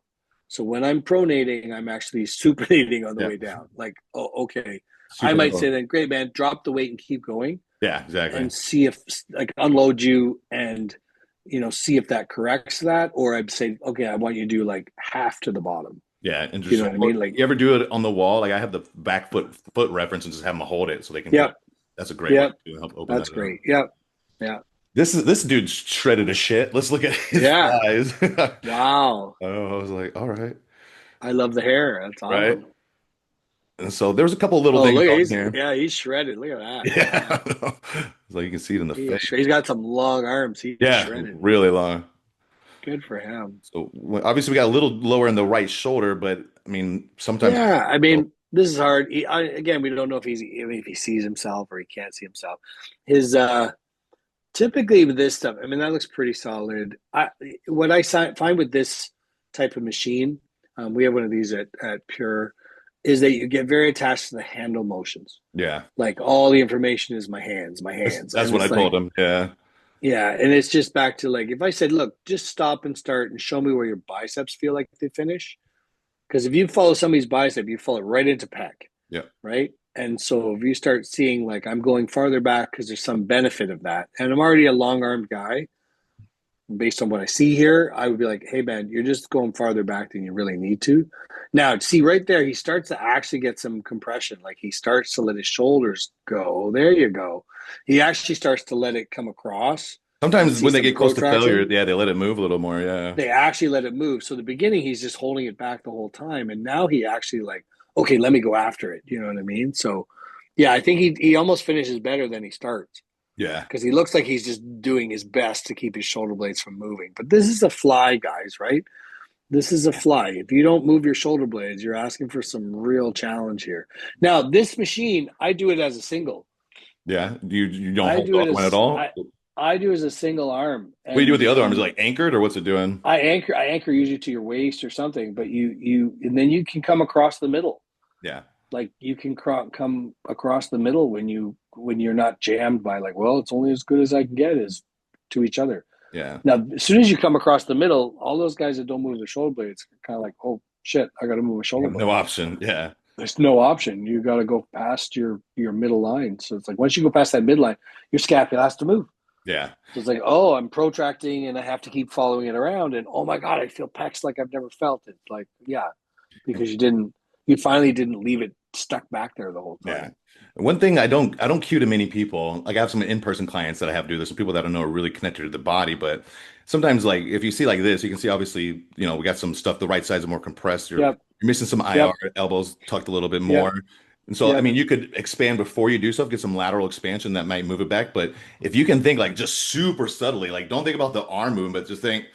So when I'm pronating, I'm actually supinating on the Yeah. way down. Like, oh, okay. I Super might say low. then, great man, drop the weight and keep going Yeah, exactly. and see if like unload you and see if that corrects that, or I'd say, okay, I want you to do like half to the bottom. Yeah, and You just know what I mean? Like, you ever do it on the wall? Like I have the back foot reference and just have them hold it so they can kind of. yep, That's a great way yep, to help open that's that up. great. Yep, yeah, This dude's shredded as shit. Let's look at his yeah. thighs. Wow, Oh, I was like, all right, I love the hair. That's right. awesome. And so there's a couple little Oh, things look, on here. he's shredded. Look at that. Yeah, Wow, it's like you can see it in the face. he's got some long arms. He's Yeah, shredded. really long. Good for him. So obviously we got a little lower in the right shoulder, but I mean sometimes. Yeah, I mean, this is hard. Again, we don't know if he sees himself or he can't see himself. His typically with this stuff, I mean, that looks pretty solid. What I find with this type of machine, we have one of these at Pure, is that you get very attached to the handle motions. Yeah, Like all the information is my hands, that's and what I it's like, told him. Yeah, yeah, and it's just back to like if I said, look, just stop and start and show me where your biceps feel like they finish. Because if you follow somebody's bicep, you fall it right into pec, yeah, right? And so if you start seeing like I'm going farther back because there's some benefit of that, and I'm already a long armed guy, based on what I see here, I would be like, hey man, you're just going farther back than you really need to. Now, see right there, he starts to actually get some compression. Like he starts to let his shoulders go. There you go. He actually starts to let it come across and sometimes see when they some get close to failure, protraction. yeah, they let it move a little more. Yeah, They actually let it move. So the beginning, he's just holding it back the whole time, and now he actually like, okay, let me go after it. You know what I mean? So, yeah, I think he almost finishes better than he starts yeah. because he looks like he's just doing his best to keep his shoulder blades from moving. But this is a fly, guys, right? This is a fly. If you don't move your shoulder blades, you're asking for some real challenge here. Now, this machine, I do it as a single. Yeah. You don't I hold the do it other one at as all? I do as a single arm, What do you do with and the other arm? Is it like anchored or what's it doing? I anchor usually to your waist or something, but and then you can come across the middle. Yeah. Like you can come across the middle when you're not jammed by like, well, it's only as good as I can get is to each other. Yeah. Now, as soon as you come across the middle, all those guys that don't move their shoulder blades are kind of like, oh shit, I got to move my shoulder No blade. option. Yeah. There's no option. You got to go past your middle line. So it's like once you go past that midline, your scapula has to move. Yeah. So it's like, oh, I'm protracting and I have to keep following it around. And oh my God, I feel pecs like I've never felt it. Like, yeah, because you finally didn't leave it stuck back there the whole Yeah. time. One thing I don't cue to many people. Like I have some in-person clients that I have do this, and people that I know are really connected to the body. But sometimes, like if you see like this, you can see obviously, we got some stuff. The right side's are more compressed. Yep. You're missing some IR, Yep. elbows tucked a little bit Yep. more. And so, I Yep. mean, you could expand before you do stuff, get some lateral expansion that might move it back. But if you can think like just super subtly, like don't think about the arm movement, but just think,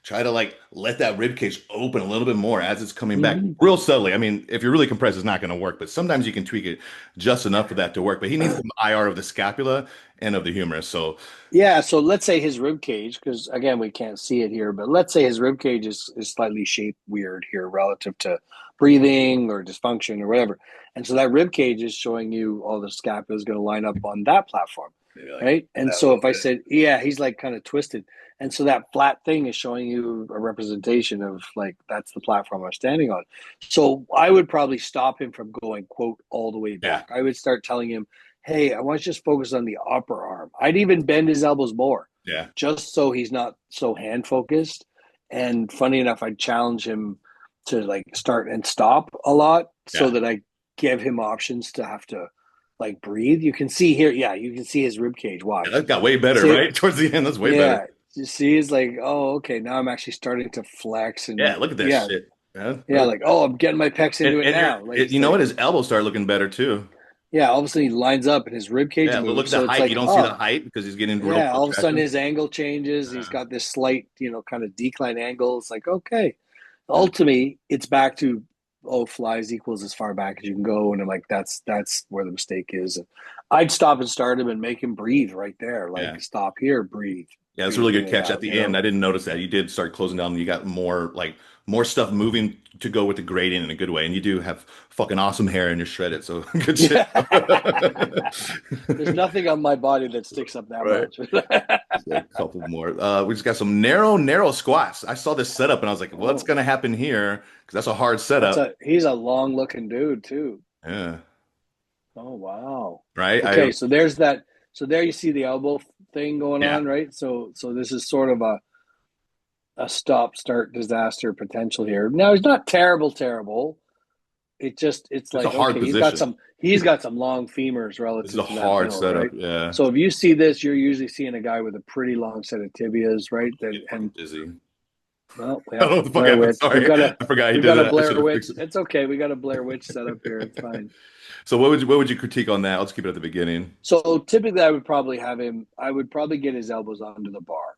try to like let that rib cage open a little bit more as it's coming back Mm-hmm. real subtly. I mean, if you're really compressed, it's not going to work, but sometimes you can tweak it just enough for that to work. But he needs some IR of the scapula and of the humerus. So Yeah. So let's say his rib cage, because again, we can't see it here, but let's say his rib cage is slightly shaped weird here relative to breathing or dysfunction or whatever. And so that rib cage is showing you all the scapula is going to line up on that platform. maybe like Right. And that a so little if I bit. said, yeah, he's like kind of twisted. And so that flat thing is showing you a representation of like, that's the platform I'm standing on. So I would probably stop him from going, quote, all the way Yeah, back. I would start telling him, hey, I want you to just focus on the upper arm. I'd even bend his elbows more yeah, just so he's not so hand focused. And funny enough, I'd challenge him to like start and stop a lot so yeah. that I give him options to have to like breathe. You can see here, yeah, you can see his rib cage. Yeah, Watch. that got way better, See it? right? Towards the end, that's way better. Yeah. You see, it's like, oh, okay, now I'm actually starting to flex Yeah, and look at that yeah, shit, man. yeah, like, oh, I'm getting my pecs into it And now. Like you it's know like, what? His elbows start looking better too. yeah, all of a sudden he lines up and his rib cage Yeah, look moves. at the So it's height. like, You don't see the oh, height because he's getting real yeah, all of a sudden protraction. his angle changes. He's got this slight, kind of decline angle. It's like, okay. Yeah, Ultimately, it's back to oh, flies equals as far back as you can go, and I'm like, that's where the mistake is. And I'd stop and start him and make him breathe right there, Yeah. like stop here, breathe, Yeah, it's a breathe really your good way catch at out. the end. I didn't notice that. You did start closing down. You got more stuff moving to go with the gradient in a good way. And you do have fucking awesome hair and you're shredded. So good shit. Yeah. There's nothing on my body that sticks up that Right. much. So a couple more. We just got some narrow squats. I saw this setup and I was like, what's Oh, gonna happen here? Because that's a hard that's setup. a he's a long looking dude too. Yeah. Oh wow. Right. Okay, so there's that. So there you see the elbow thing going Yeah. on, right? So this is sort of a stop start disaster potential here. Now he's not terrible. It's It's a like hard okay, position. he's got some long femurs This is a relative to that hard build, setup. right? Yeah. So if you see this, you're usually seeing a guy with a pretty long set of tibias, right? Get And fucking dizzy. well, I yeah, don't know what the fuck Blair happened. Witch. Sorry. I forgot he We've did got a that. I should Blair have Witch. fixed it. It's okay. We got a Blair Witch set up here. It's fine. So what would you critique on that? Let's keep it at the beginning. So typically, I would probably have him. I would probably get his elbows onto the bar,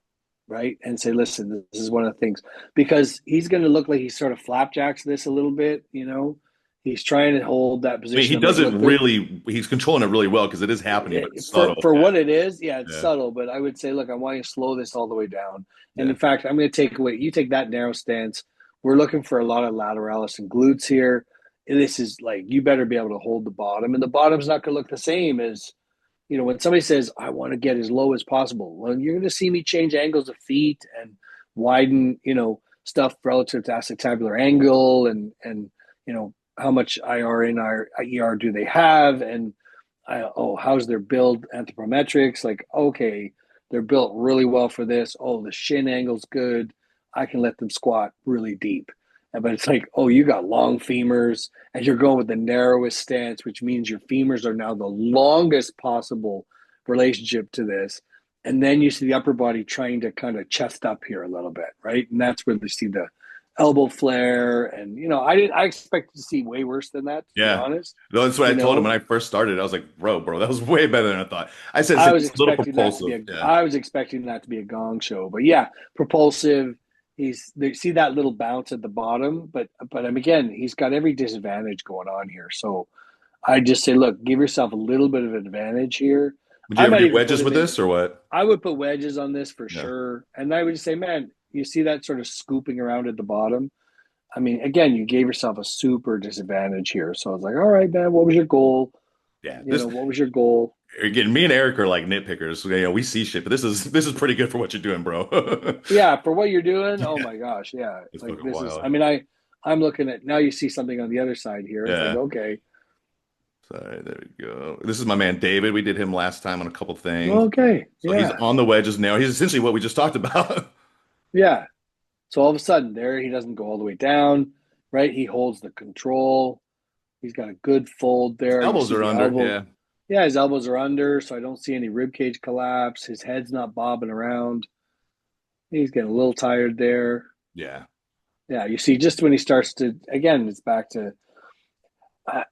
right, and say, "Listen, this is one of the things," because he's going to look like he sort of flapjacks this a little bit. He's trying to hold that I mean, he position. I'm like, does it look, there, really, he's controlling it really well because it is happening, but it's subtle. for what it is, yeah, it's Yeah. subtle. But I would say, look, I want you to slow this all the way down. And Yeah. in fact, I'm going to take away. You take that narrow stance. We're looking for a lot of lateralis and glutes here. And this is like you better be able to hold the bottom, and the bottom's not going to look the same as when somebody says, I want to get as low as possible, well, you're going to see me change angles of feet and widen, stuff relative to acetabular angle and how much IR in our ER do they have? And how's their build anthropometrics? Like, okay, they're built really well for this. Oh, the shin angle's good. I can let them squat really deep. But it's like, oh, you got long femurs and you're going with the narrowest stance, which means your femurs are now the longest possible relationship to this. And then you see the upper body trying to kind of chest up here a little bit, right? And that's where you see the elbow flare. And I expected to see way worse than that, to be Yeah. honest. No, that's what I You told him when know, I first started. I was like, bro, that was way better than I thought. I said, I was it's a little expecting that to be propulsive. a Yeah. I was expecting that to be a gong show, but yeah, propulsive. They see that little bounce at the bottom, but again, he's got every disadvantage going on here. So I just say, look, give yourself a little bit of advantage here. Would you I ever might do even put wedges him with in. this or what? I would put wedges on this for Yeah. sure, and I would just say, man, you see that sort of scooping around at the bottom. I mean, again, you gave yourself a super disadvantage here. So I was like, all right, man, what was your goal? Yeah. This What was your goal? again, me and Eric are like nitpickers. We see shit, but this is pretty good for what you're doing, bro. Yeah, for what you're doing, oh Yeah. my gosh, yeah. It's Like fucking this is wild. I mean, I'm looking at now you see something on the other side here. It's like, Yeah. okay, Sorry, there we go. This is my man David. We did him last time on a couple things. okay, So he's yeah, on the wedges now. He's essentially what we just talked about. yeah. So all of a sudden there he doesn't go all the way down, right? He holds the control. He's got a good fold His there. You elbows see are the under. elbow. Yeah. Yeah, his elbows are under, so I don't see any rib cage collapse. His head's not bobbing around. He's getting a little tired there. Yeah. Yeah, you see just when he starts to again, it's back to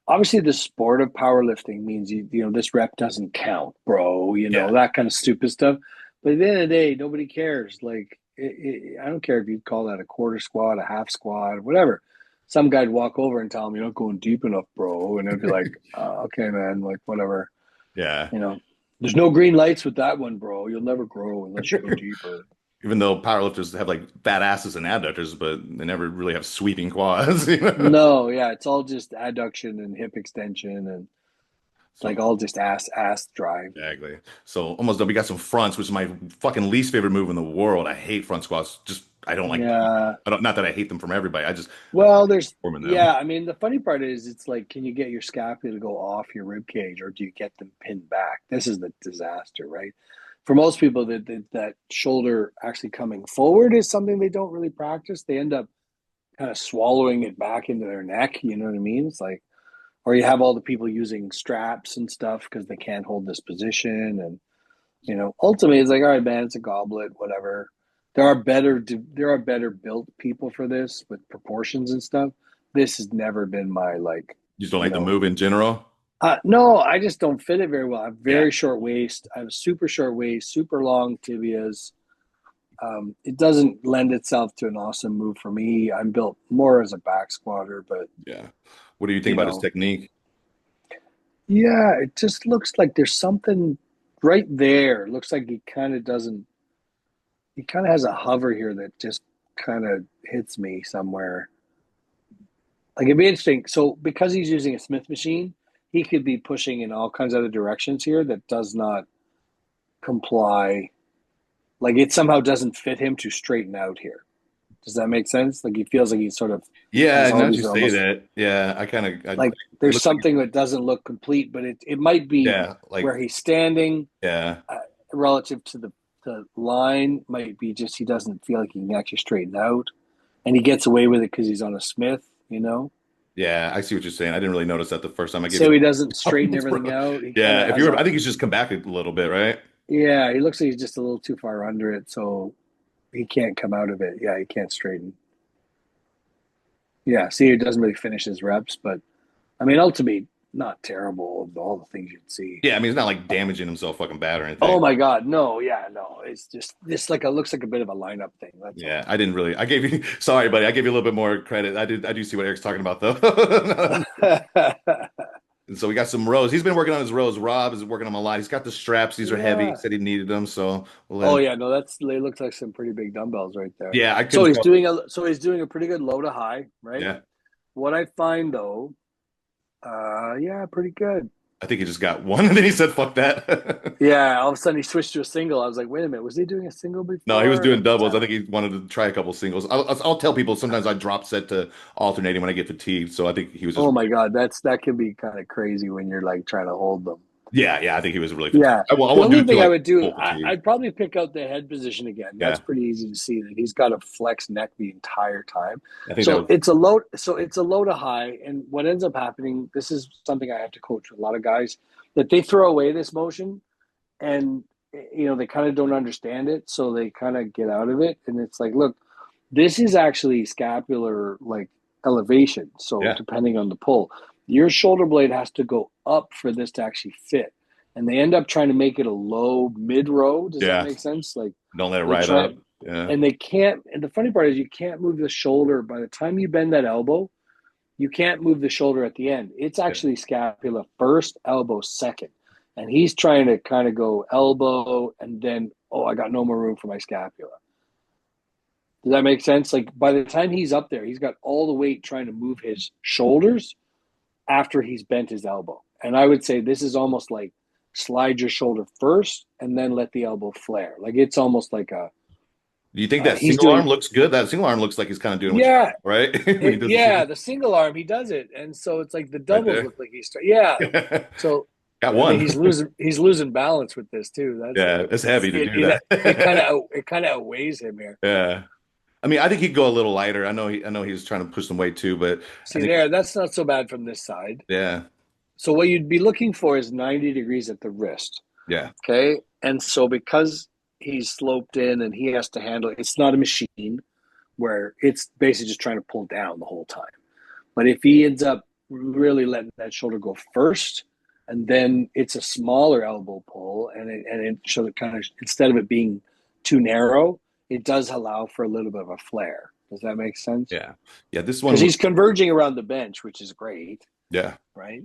obviously the sport of powerlifting means this rep doesn't count, bro. Yeah. That kind of stupid stuff. But at the end of the day, nobody cares. Like I don't care if you call that a quarter squat, a half squat, whatever. Some guy'd walk over and tell him you're not going deep enough, bro, and I'd be like, okay, man, like whatever. Yeah. You know, there's no green lights with that one, bro. You'll never grow unless you go deeper. Even though powerlifters have like fat asses and adductors, but they never really have sweeping quads, you know? No, yeah, it's all just adduction and hip extension and like So all just ass drive. exactly. So almost done. We got some fronts, which is my fucking least favorite move in the world. I hate front squats. Just I don't like them. Yeah. I don't. Not that I hate them from everybody. I Well, perform in them. yeah, I mean, the funny part is it's like, can you get your scapula to go off your rib cage or do you get them pinned back? This is the disaster, right? For most people, that shoulder actually coming forward is something they don't really practice. They end up kind of swallowing it back into their neck. You know what I mean? It's like, or you have all the people using straps and stuff because they can't hold this position. And, ultimately it's like, all right, man, it's a goblet, whatever. There are better built people for this with proportions and stuff. This has never been my like, You just don't you like the know. move in general. No, I just don't fit it very well. I have Yeah. very short waist. I have a super short waist, super long tibias. It doesn't lend itself to an awesome move for me. I'm built more as a back squatter, but Yeah. What do you think you about his know, technique? yeah, it just looks like there's something right there. It looks like he kind of doesn't. He kind of has a hover here that just kind of hits me somewhere. Like it'd be interesting. So because he's using a Smith machine, he could be pushing in all kinds of other directions here that does not comply. Like it somehow doesn't fit him to straighten out here. Does that make sense? Like he feels like he sort of Yeah, has now all that you these say almost that, yeah, like it there's looks like, something that doesn't look complete, but it might be yeah, like, where he's standing yeah, relative to the line might be just he doesn't feel like he can actually straighten out, and he gets away with it because he's on a Smith, you know. yeah, I see what you're saying. I didn't really notice that the first time I gave you So he doesn't the straighten problems, everything bro. out. He kind Yeah, of if has you're, a I think he's just come back a little bit, right? yeah. He looks like he's just a little too far under it, so he can't come out of it. Yeah, he can't straighten. Yeah, see, he doesn't really finish his reps, but I mean, ultimately, not terrible of all the things you'd see. Yeah, I mean, it's not like damaging himself fucking bad or anything. Oh my God, no, yeah, no. It's just this like a looks like a bit of a lineup thing. That's Yeah, all. I didn't really. I gave you, sorry, buddy. I gave you a little bit more credit. I do see what Eric's talking about though. And so we got some rows. He's been working on his rows. Rob is working on them a lot. He's got the straps. These are heavy. He Yeah. said he needed them, so we'll let Oh him. yeah, no, that's they look like some pretty big dumbbells right there. Yeah, I So couldn't he's tell. doing a pretty good low to high, right? Yeah, What I find though, yeah, pretty good. I think he just got one, and then he said, "Fuck that." Yeah, all of a sudden he switched to a single. I was like, wait a minute, was he doing a single No, he was before? doing And doubles. I think he wanted to try a couple singles. I'll tell people sometimes I drop set to alternating when I get fatigued. So I think he was just, oh my God, that can be kind of crazy when you're like trying to hold them. yeah, yeah. I think he was really fatigued. Yeah. I The won't do only it till thing I like would do, full fatigue. I'd probably pick out the head position again. That's Yeah, pretty easy to see that he's got a flex neck the entire time. I think that was, So it's a low to high. And what ends up happening, this is something I have to coach with a lot of guys, that they throw away this motion and they kind of don't understand it. So they kind of get out of it. And it's like, look, this is actually scapular like elevation. So yeah, depending on the pull, your shoulder blade has to go up for this to actually fit. And they end up trying to make it a low mid row. Does that yeah. make sense? Like Don't let it they ride try up. Yeah, and they can't. And the funny part is you can't move the shoulder by the time you bend that elbow. You can't move the shoulder at the end. It's yeah. actually scapula first, elbow second. And he's trying to kind of go elbow and then, oh, I got no more room for my scapula. Does that make sense? Like by the time he's up there, he's got all the weight trying to move his shoulders after he's bent his elbow. And I would say this is almost like slide your shoulder first and then let the elbow flare. Like it's almost like Do you think that he's single arm doing, looks good? That single arm looks like he's kind of doing what you yeah, right when he does the yeah, single the single arm, he does it. And so it's like the right doubles there. look like yeah. So, Got I mean, one. he's losing balance with this too. That's Yeah, it's heavy to do it kind that. of it kind of outweighs him here. Yeah. I mean, I think he'd go a little lighter. I know he was trying to push some weight too, but I See think there, that's not so bad from this side. yeah, So what you'd be looking for is 90 degrees at the wrist. yeah, Okay. And so because he's sloped in and he has to handle it, it's not a machine where it's basically just trying to pull down the whole time. But if he ends up really letting that shoulder go first, and then it's a smaller elbow pull, and it should kind of instead of it being too narrow, it does allow for a little bit of a flare. Does that make sense? yeah, yeah. This one Because looks he's converging around the bench, which is great, yeah, right?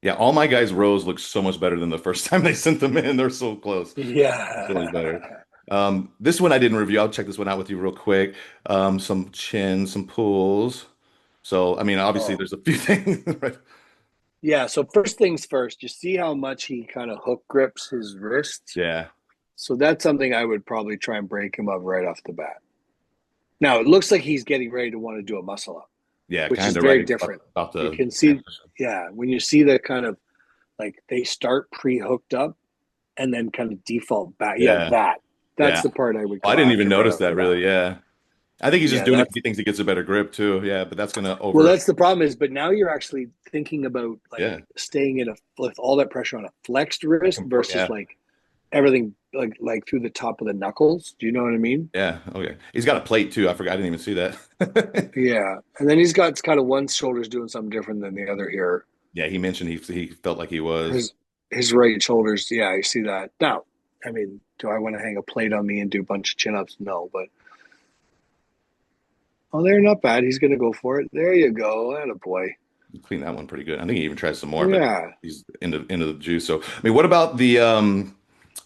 yeah. All my guys' rows look so much better than the first time they sent them in. They're so close, so much better. Yeah. This one I didn't review. I'll check this one out with you real quick. Some chin, some pulls. So I mean, obviously Oh, there's a few things, right? yeah. So first things first, you see how much he kind of hook grips his wrist. Yeah, So that's something I would probably try and break him of right off the bat. Now it looks like he's getting ready to want to do a muscle up, yeah, which is kind of very right different. about You the can see, transition. yeah, when you see the kind of like they start pre-hooked up and then kind of default back. Yeah, Yeah, that's yeah. the part I would Oh, I go didn't even after right notice off that the bat. really. Yeah. I think he's just Yeah, doing it because that's he thinks he gets a better grip too. Yeah, but that's gonna well, over. that's the problem is, but now you're actually thinking about like Yeah, staying in a with all that pressure on a flexed wrist versus yeah, like everything like through the top of the knuckles. Do you know what I mean? yeah. Okay, he's got a plate too. I forgot. I didn't even see that. Yeah, and then he's got kind of one shoulder's doing something different than the other here. Yeah, he mentioned he felt like he was. His his right shoulder's yeah, I see that now. I mean, do I want to hang a plate on me and do a bunch of chin-ups? No, but oh, they're not bad. He's gonna go for it. There you go. Attaboy. Clean that one pretty good. I think he even tried some more, but Yeah. he's into the juice. So, I mean, what about the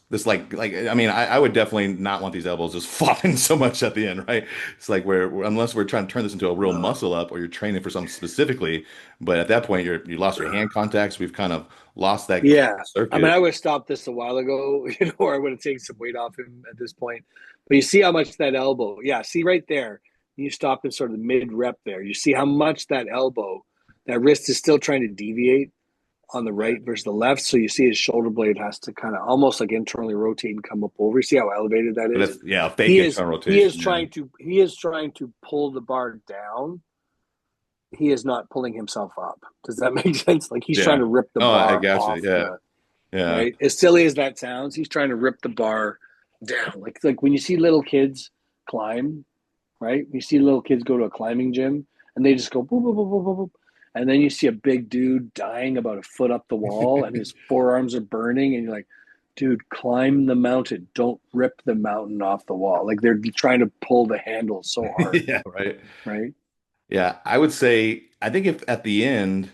this like I mean, I would definitely not want these elbows just flopping so much at the end, right? It's like unless we're trying to turn this into a real No. muscle up or you're training for something specifically, but at that point you lost your hand contacts. We've kind of lost that Yeah. I mean, circuit. I would have stopped this a while ago, or I would have taken some weight off him at this point. But you see how much that elbow, yeah, see right there, you stop in sort of mid rep there. You see how much that elbow, that wrist is still trying to deviate on the right versus the left. So you see his shoulder blade has to kind of almost like internally rotate and come up over. You see how elevated that But is? that's yeah, fake internal rotation. Yeah, He is trying to pull the bar down. He is not pulling himself up. Does that make sense? Like he's trying yeah. to rip the Oh, I bar got you. off Yeah, the yeah. right. As silly as that sounds, he's trying to rip the bar down. Like when you see little kids climb, right? You see little kids go to a climbing gym and they just go boop boop boop boop boop, boop. And then you see a big dude dying about a foot up the wall and his forearms are burning, and you're like, dude, climb the mountain. Don't rip the mountain off the wall. Like they're trying to pull the handle so hard, Yeah, right. right? Yeah, I would say I think if at the end,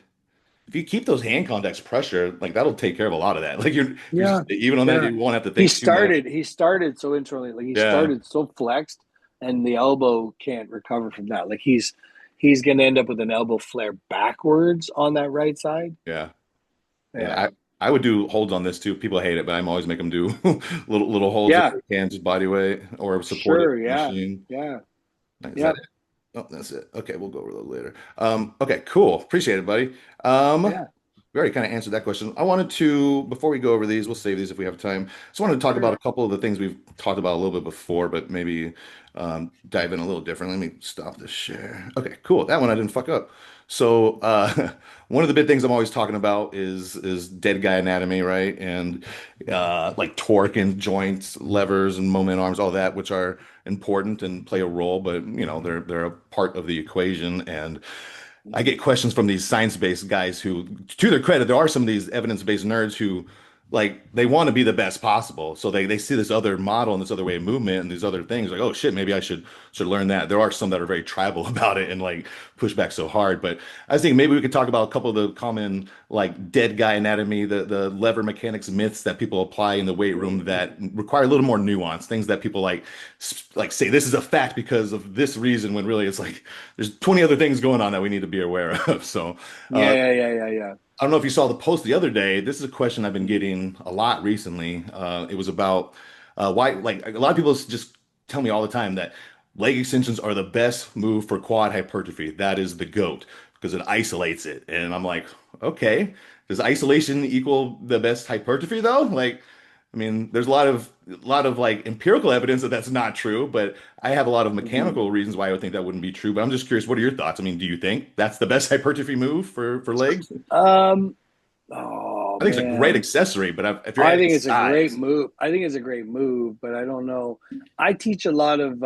if you keep those hand contacts pressure, like that'll take care of a lot of that. Like you're Yeah, just even on that, yeah. you won't have to think too much. He started so internally, like he Yeah, started so flexed, and the elbow can't recover from that. Like he's gonna end up with an elbow flare backwards on that right side. yeah, Yeah, yeah. I would do holds on this too. People hate it, but I'm always make them do little holds if yeah, they can, just body weight or support it sure, yeah, machine. yeah, Is yeah, that it? Oh, that's it. Okay, we'll go over those later. Okay, cool. Appreciate it, buddy. yeah, We already kind of answered that question. I wanted to, before we go over these, we'll save these if we have time. Just wanted to talk about sure. a couple of the things we've talked about a little bit before, but maybe dive in a little different. Let me stop this share. Okay, cool. That one I didn't fuck up. So one of the big things I'm always talking about is dead guy anatomy, right? And like torque and joints, levers and moment arms, all that, which are important and play a role, but they're a part of the equation. And I Mhm. get questions from these science-based guys who, to their credit, there are some of these evidence-based nerds who like they want to be the best possible. So they see this other model and this other way of movement and these other things like, oh shit, maybe I should learn that. There are some that are very tribal about it and like push back so hard. But I was thinking maybe we could talk about a couple of the common like dead guy anatomy, the lever mechanics myths that people apply in the weight room that require a little more nuance, things that people like say this is a fact because of this reason when really it's like there's 20 other things going on that we need to be aware of. So Yeah, yeah, yeah, yeah, yeah. I don't know if you saw the post the other day. This is a question I've been getting a lot recently. It was about why, like, a lot of people just tell me all the time that leg extensions are the best move for quad hypertrophy. That is the GOAT because it isolates it. And I'm like, okay, does isolation equal the best hypertrophy though? Like, I mean, there's a lot of like empirical evidence that that's not true, but I have a lot of Mhm. mechanical reasons why I would think that wouldn't be true. But I'm just curious, what are your thoughts? I mean, do you think that's the best hypertrophy move for legs? Um, oh I think it's a great man, accessory, but if you're I adding think it's a great size, move. I think it's a great move, but I don't know. I teach a lot of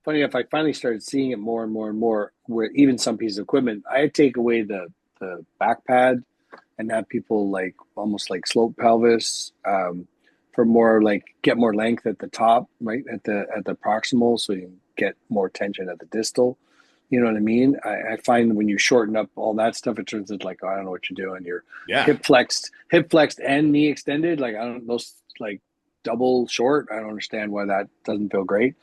funny enough, I finally started seeing it more and more and more. Where even some pieces of equipment, I take away the back pad and have people like almost like slope pelvis for more like get more length at the top, right at the proximal, so you can get more tension at the distal. You know what I mean? I find when you shorten up all that stuff, it turns into like, oh, I don't know what you're doing. You're yeah, hip flexed and knee extended. Like I don't those like double short. I don't understand why that doesn't feel great,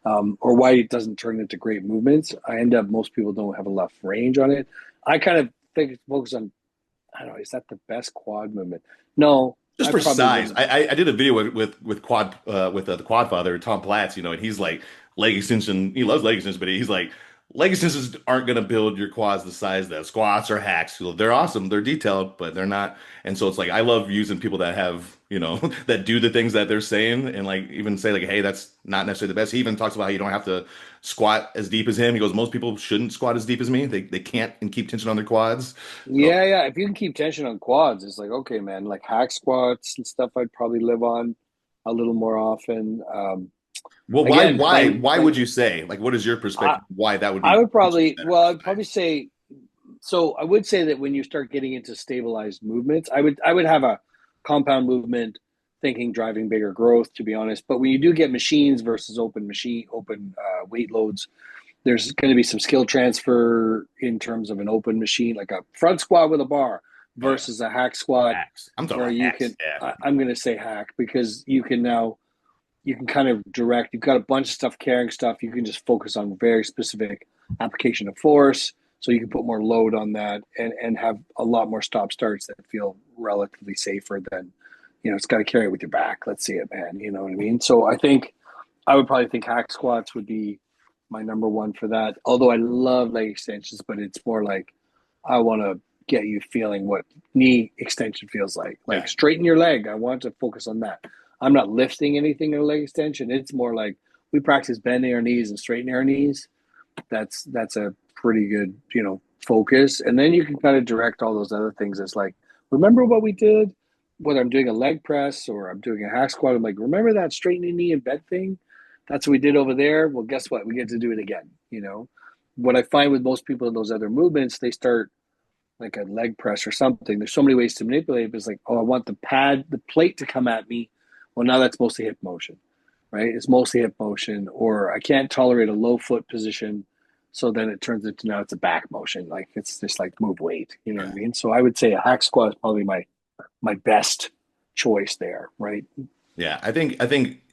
or why it doesn't turn into great movements. I end up most people don't have enough range on it. I kind of think focus on I don't know. Is that the best quad movement? No, just I for probably size. wouldn't. I did a video with quad with the quad father Tom Platz, and he's like leg extension. He loves leg extensions, but he's like leg extensions aren't going to build your quads the size that squats or hacks. So they're awesome, they're detailed, but they're not. And so it's like I love using people that have that do the things that they're saying, and like even say like, hey, that's not necessarily the best. He even talks about how you don't have to squat as deep as him. He goes, most people shouldn't squat as deep as me. They can't and keep tension on their quads. So Yeah, yeah. If you can keep tension on quads, it's like okay, man. Like hack squats and stuff, I'd probably live on a little more often. well, why Again, why playing why would playing. you say like what is your I perspective why that would I be would probably better well, for I'd probably size? say so. I would say that when you start getting into stabilized movements, I would have a compound movement thinking driving bigger growth, to be honest. But when you do get machines versus open weight loads, there's going to be some skill transfer in terms of an open machine, like a front squat with a bar Oh yeah, versus a hack squat, hacks. I'm talking where about you hacks. can. Yeah, I'm going to say hack because you can now you can kind of direct. You've got a bunch of stuff carrying stuff. You can just focus on very specific application of force, so you can put more load on that and have a lot more stop starts that feel relatively safer than it's got to carry it with your back. Let's see it, man. You know what I mean? So I think I would probably think hack squats would be my number one for that. Although I love leg extensions, but it's more like I want to get you feeling what knee extension feels like. yeah, Like straighten your leg. I want to focus on that. I'm not lifting anything in a leg extension. It's more like we practice bending our knees and straightening our knees. That's a pretty good, focus. And then you can kind of direct all those other things as like, remember what we did? Whether I'm doing a leg press or I'm doing a hack squat, I'm like, remember that straightening knee and bend thing? That's what we did over there. Well, guess what? We get to do it again. What I find with most people in those other movements, they start like a leg press or something. There's so many ways to manipulate it. It's like, oh, I want the plate to come at me. Well, now that's mostly hip motion, right? It's mostly hip motion, or I can't tolerate a low foot position. So then it turns into now it's a back motion. Like it's just like move weight. You know what I yeah. mean? So I would say a hack squat is probably my best choice there, right? Yeah, I think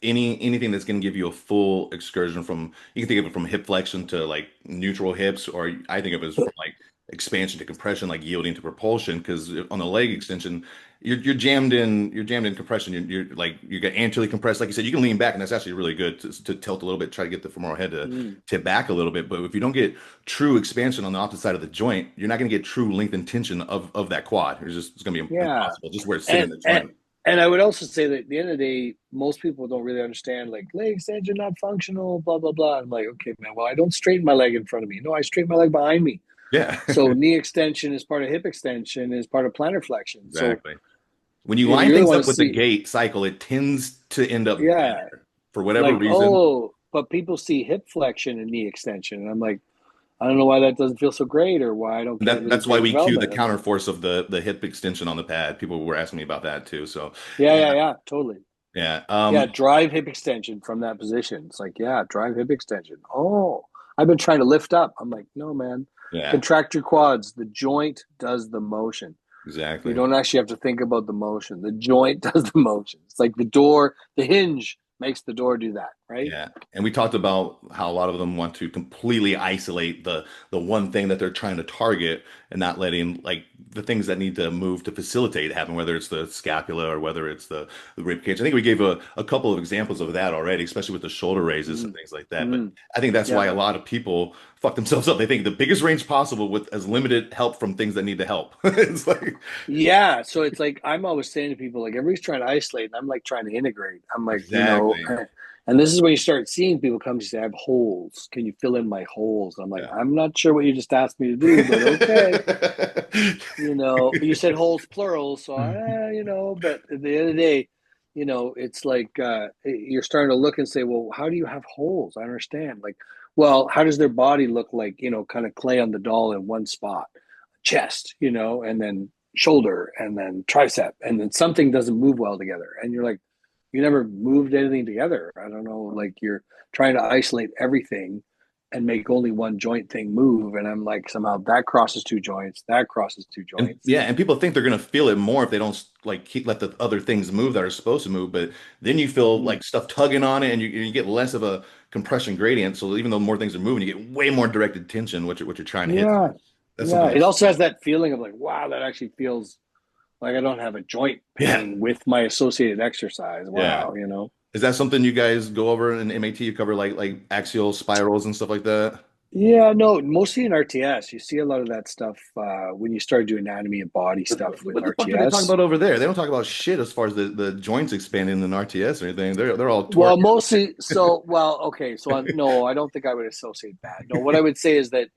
anything that's going to give you a full excursion from you can think of it from hip flexion to like neutral hips, or I think of it as from like expansion to compression, like yielding to propulsion. Because on the leg extension, you're jammed in compression. You're like you get anteriorly compressed, like you said. You can lean back, and that's actually really good to tilt a little bit, try to get the femoral head to Mm. tip back a little bit. But if you don't get true expansion on the opposite side of the joint, you're not going to get true length and tension of that quad. It's going to be Yeah. impossible, just where it's sitting in And, the and joint. and I would also say that at the end of the day, most people don't really understand like leg extension not functional, blah blah blah. I'm like, okay, man. Well, I don't straighten my leg in front of me. No, I straighten my leg behind me. Yeah. So knee extension is part of hip extension, is part of plantar flexion. So Exactly. When you if you line really things want up to with the see, gait cycle, it tends to end up yeah, better for whatever like, reason. oh, but people see hip flexion and knee extension, and I'm like, I don't know why that doesn't feel so great, or why I don't And get really that's why great we cue the development. I'm like, counterforce of the hip extension on the pad. People were asking me about that too. So yeah, yeah, yeah, yeah, totally. yeah, Yeah, drive hip extension from that position. It's like, yeah, drive hip extension. Oh, I've been trying to lift up. I'm like, no, man. yeah, Contract your quads. The joint does the motion. You exactly. don't actually have to think about the motion. The joint does the motion. It's like the door, the hinge makes the door do that, right? Yeah. And we talked about how a lot of them want to completely isolate the one thing that they're trying to target and not letting like the things that need to move to facilitate it happen, whether it's the scapula or whether it's the rib cage. I think we gave a couple of examples of that already, especially with the shoulder raises and Mm, things like that. But mm, I think that's yeah. why a lot of people fuck themselves up. They think the biggest range possible with as limited help from things that need to help. It's like Yeah. So it's like I'm always saying to people, like everybody's trying to isolate, and I'm like trying to integrate. I'm like, exactly. and this is when you start seeing people come to say, I have holes. Can you fill in my holes? I'm like, Yeah. I'm not sure what you just asked me to do, but okay. You said holes plural, so but at the end of the day, it's like you're starting to look and say, well, how do you have holes? I understand. Like, well, how does their body look like, kind of clay on the doll in one spot? Chest, and then shoulder, and then tricep, and then something doesn't move well together. And you're like, you never moved anything together. I don't know, like you're trying to isolate everything and make only one joint thing move. And I'm like, somehow that crosses two joints, that crosses two And joints. yeah, and people think they're gonna feel it more if they don't like keep let the other things move that are supposed to move. But then you feel Mm. like stuff tugging on it, and you get less of a compression gradient. So even though more things are moving, you get way more directed tension, what you're trying to hit. So Yeah. that's Yeah. something It that's also has that feeling of like, wow, that actually feels like I don't have a joint yeah, pain with my associated exercise. yeah. Wow. Is that something you guys go over in MAT? You cover like axial spirals and stuff like that? Yeah, no, mostly in RTS. You see a lot of that stuff when you start doing anatomy and body stuff with What the fuck do they talk RTS. about over there? They don't talk about shit as far as the joints expanding in RTS or anything. They're all Well, torque. mostly, okay, no, I don't think I would associate that. No, what I would say is that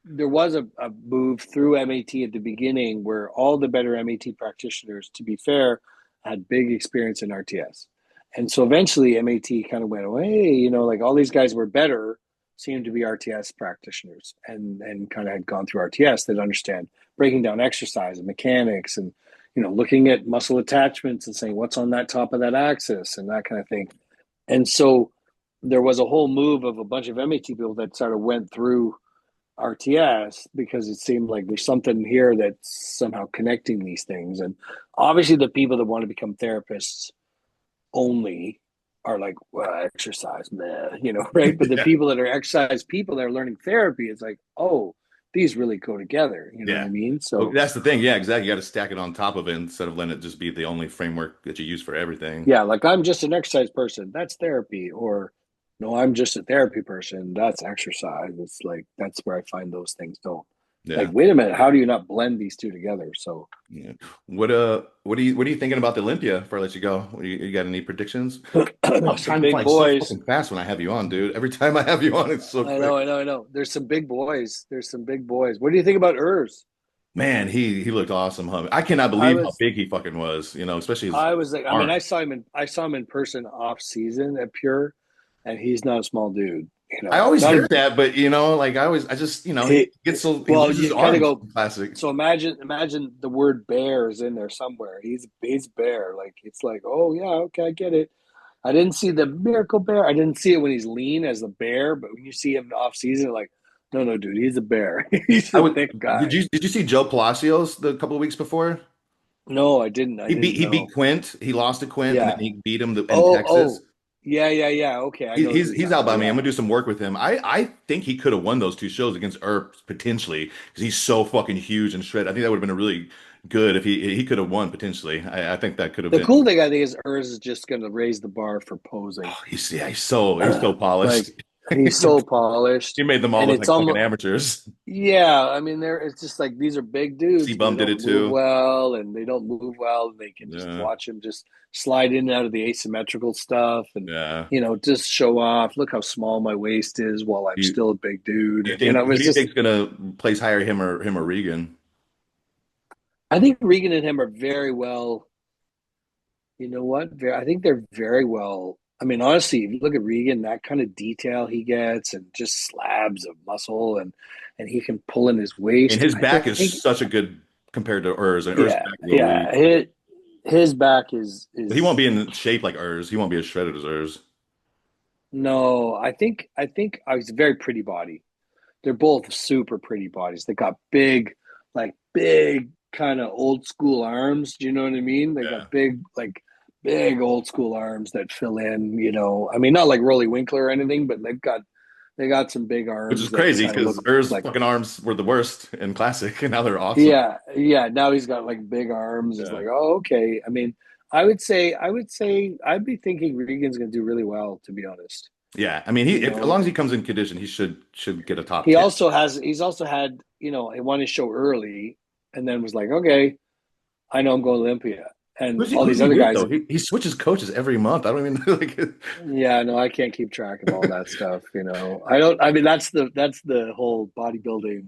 there was a move through MAT at the beginning where all the better MAT practitioners, to be fair, had big experience in RTS. And so eventually MAT kind of went away, like all these guys were better, seemed to be RTS practitioners and kind of had gone through RTS that understand breaking down exercise and mechanics and looking at muscle attachments and saying what's on that top of that axis and that kind of thing. And so there was a whole move of a bunch of MAT people that sort of went through RTS because it seemed like there's something here that's somehow connecting these things. And obviously, the people that want to become therapists only are like, well, exercise, man, right? But the Yeah. people that are exercise people that are learning therapy, it's like, oh, these really go together. You know what Yeah. I mean? Well, So, that's the thing. Yeah, exactly. You got to stack it on top of it instead of letting it just be the only framework that you use for everything. yeah, like I'm just an exercise person. That's therapy. Or, no, I'm just a therapy person. That's exercise. It's like, that's where I find those things don't. Like, Yeah. wait a minute, how do you not blend these two together? So, Yeah. What are you thinking about the Olympia before I let you go? You got any predictions? some Time big flies so boys. fucking fast when I have you on, dude. Every time I have you on, it's so I know, quick. I know, I know. There's some big boys. There's some big boys. What do you think about Urs? Man, he looked awesome, huh? I cannot I believe how was big he fucking was, especially his I was like, I mean, arm. I saw him in person off season at Pure, and he's not a small dude. I always Not hear a that, but like I just, he he. gets so he Well, loses you kind of arms. go. Classic. So imagine the word bear is in there somewhere. He's bear. Like it's like, oh yeah, okay, I get it. I didn't see the miracle bear. I didn't see it when he's lean as the bear, but when you see him off season, like, no, no, dude, he's a bear. He's I a would. thick Did guy. you see Joe Palacios the couple of weeks before? No, I didn't. I didn't He beat know. Quint. He lost to Quint, and then Yeah. he beat him in Oh, Texas. oh, yeah, yeah, yeah. Okay, I He, know who he's you're he's talking out about. by me. I'm Yeah. gonna do some work with him. I think he could have won those two shows against Earp potentially because he's so fucking huge and shred. I think that would have been a really good if he could have won potentially. I think that could have The been. cool thing I think is Urs is just going to raise the bar for posing. Oh, he's so polished. Like he's so polished, He made them all and look it's like fucking almost amateurs. yeah. I mean, they're it's just like these are big dudes, but they C-Bum did it don't move too. well, and they don't move well. And they can just Yeah, watch him just slide in and out of the asymmetrical stuff, and yeah. just show off. Look how small my waist is, while I'm You still a big dude, you and think who it's do you just. think's gonna place higher, him or Regan? I think Regan and him are very well. You know what? I think they're very well. I mean, honestly, if you look at Regan, that kind of detail he gets, and just slabs of muscle, and he can pull in his And waist. his I back is think, such a good compared to Urs, and Urs' yeah, back is elite. yeah, his back But he won't is be in shape like Urs. He won't be as shredded as Urs. no. I think I was a very pretty body. They're both super pretty bodies. They got big kind of old school arms. Do you know what I mean? They got Yeah. big old school arms that fill in. I mean, not like Rolly Winkler or anything, but they got some big Which is arms that crazy kind of because look Urs' like fucking arms were the worst in classic, and now they're awesome. yeah, yeah. Now he's got like big arms. It's Yeah. like, oh, okay. I mean, I would say I'd be thinking Regan's going to do really well, to be honest. Yeah. I mean, You as long know, as he comes in condition, he should get a top he 10. also has he's also had he won his show early, and then was like, okay, I know I'm going to Olympia, and all Who's these he other with guys. though? He switches coaches every month. I don't even like it. Yeah, no, I can't keep track of all that stuff. I don't. I mean, that's the whole bodybuilding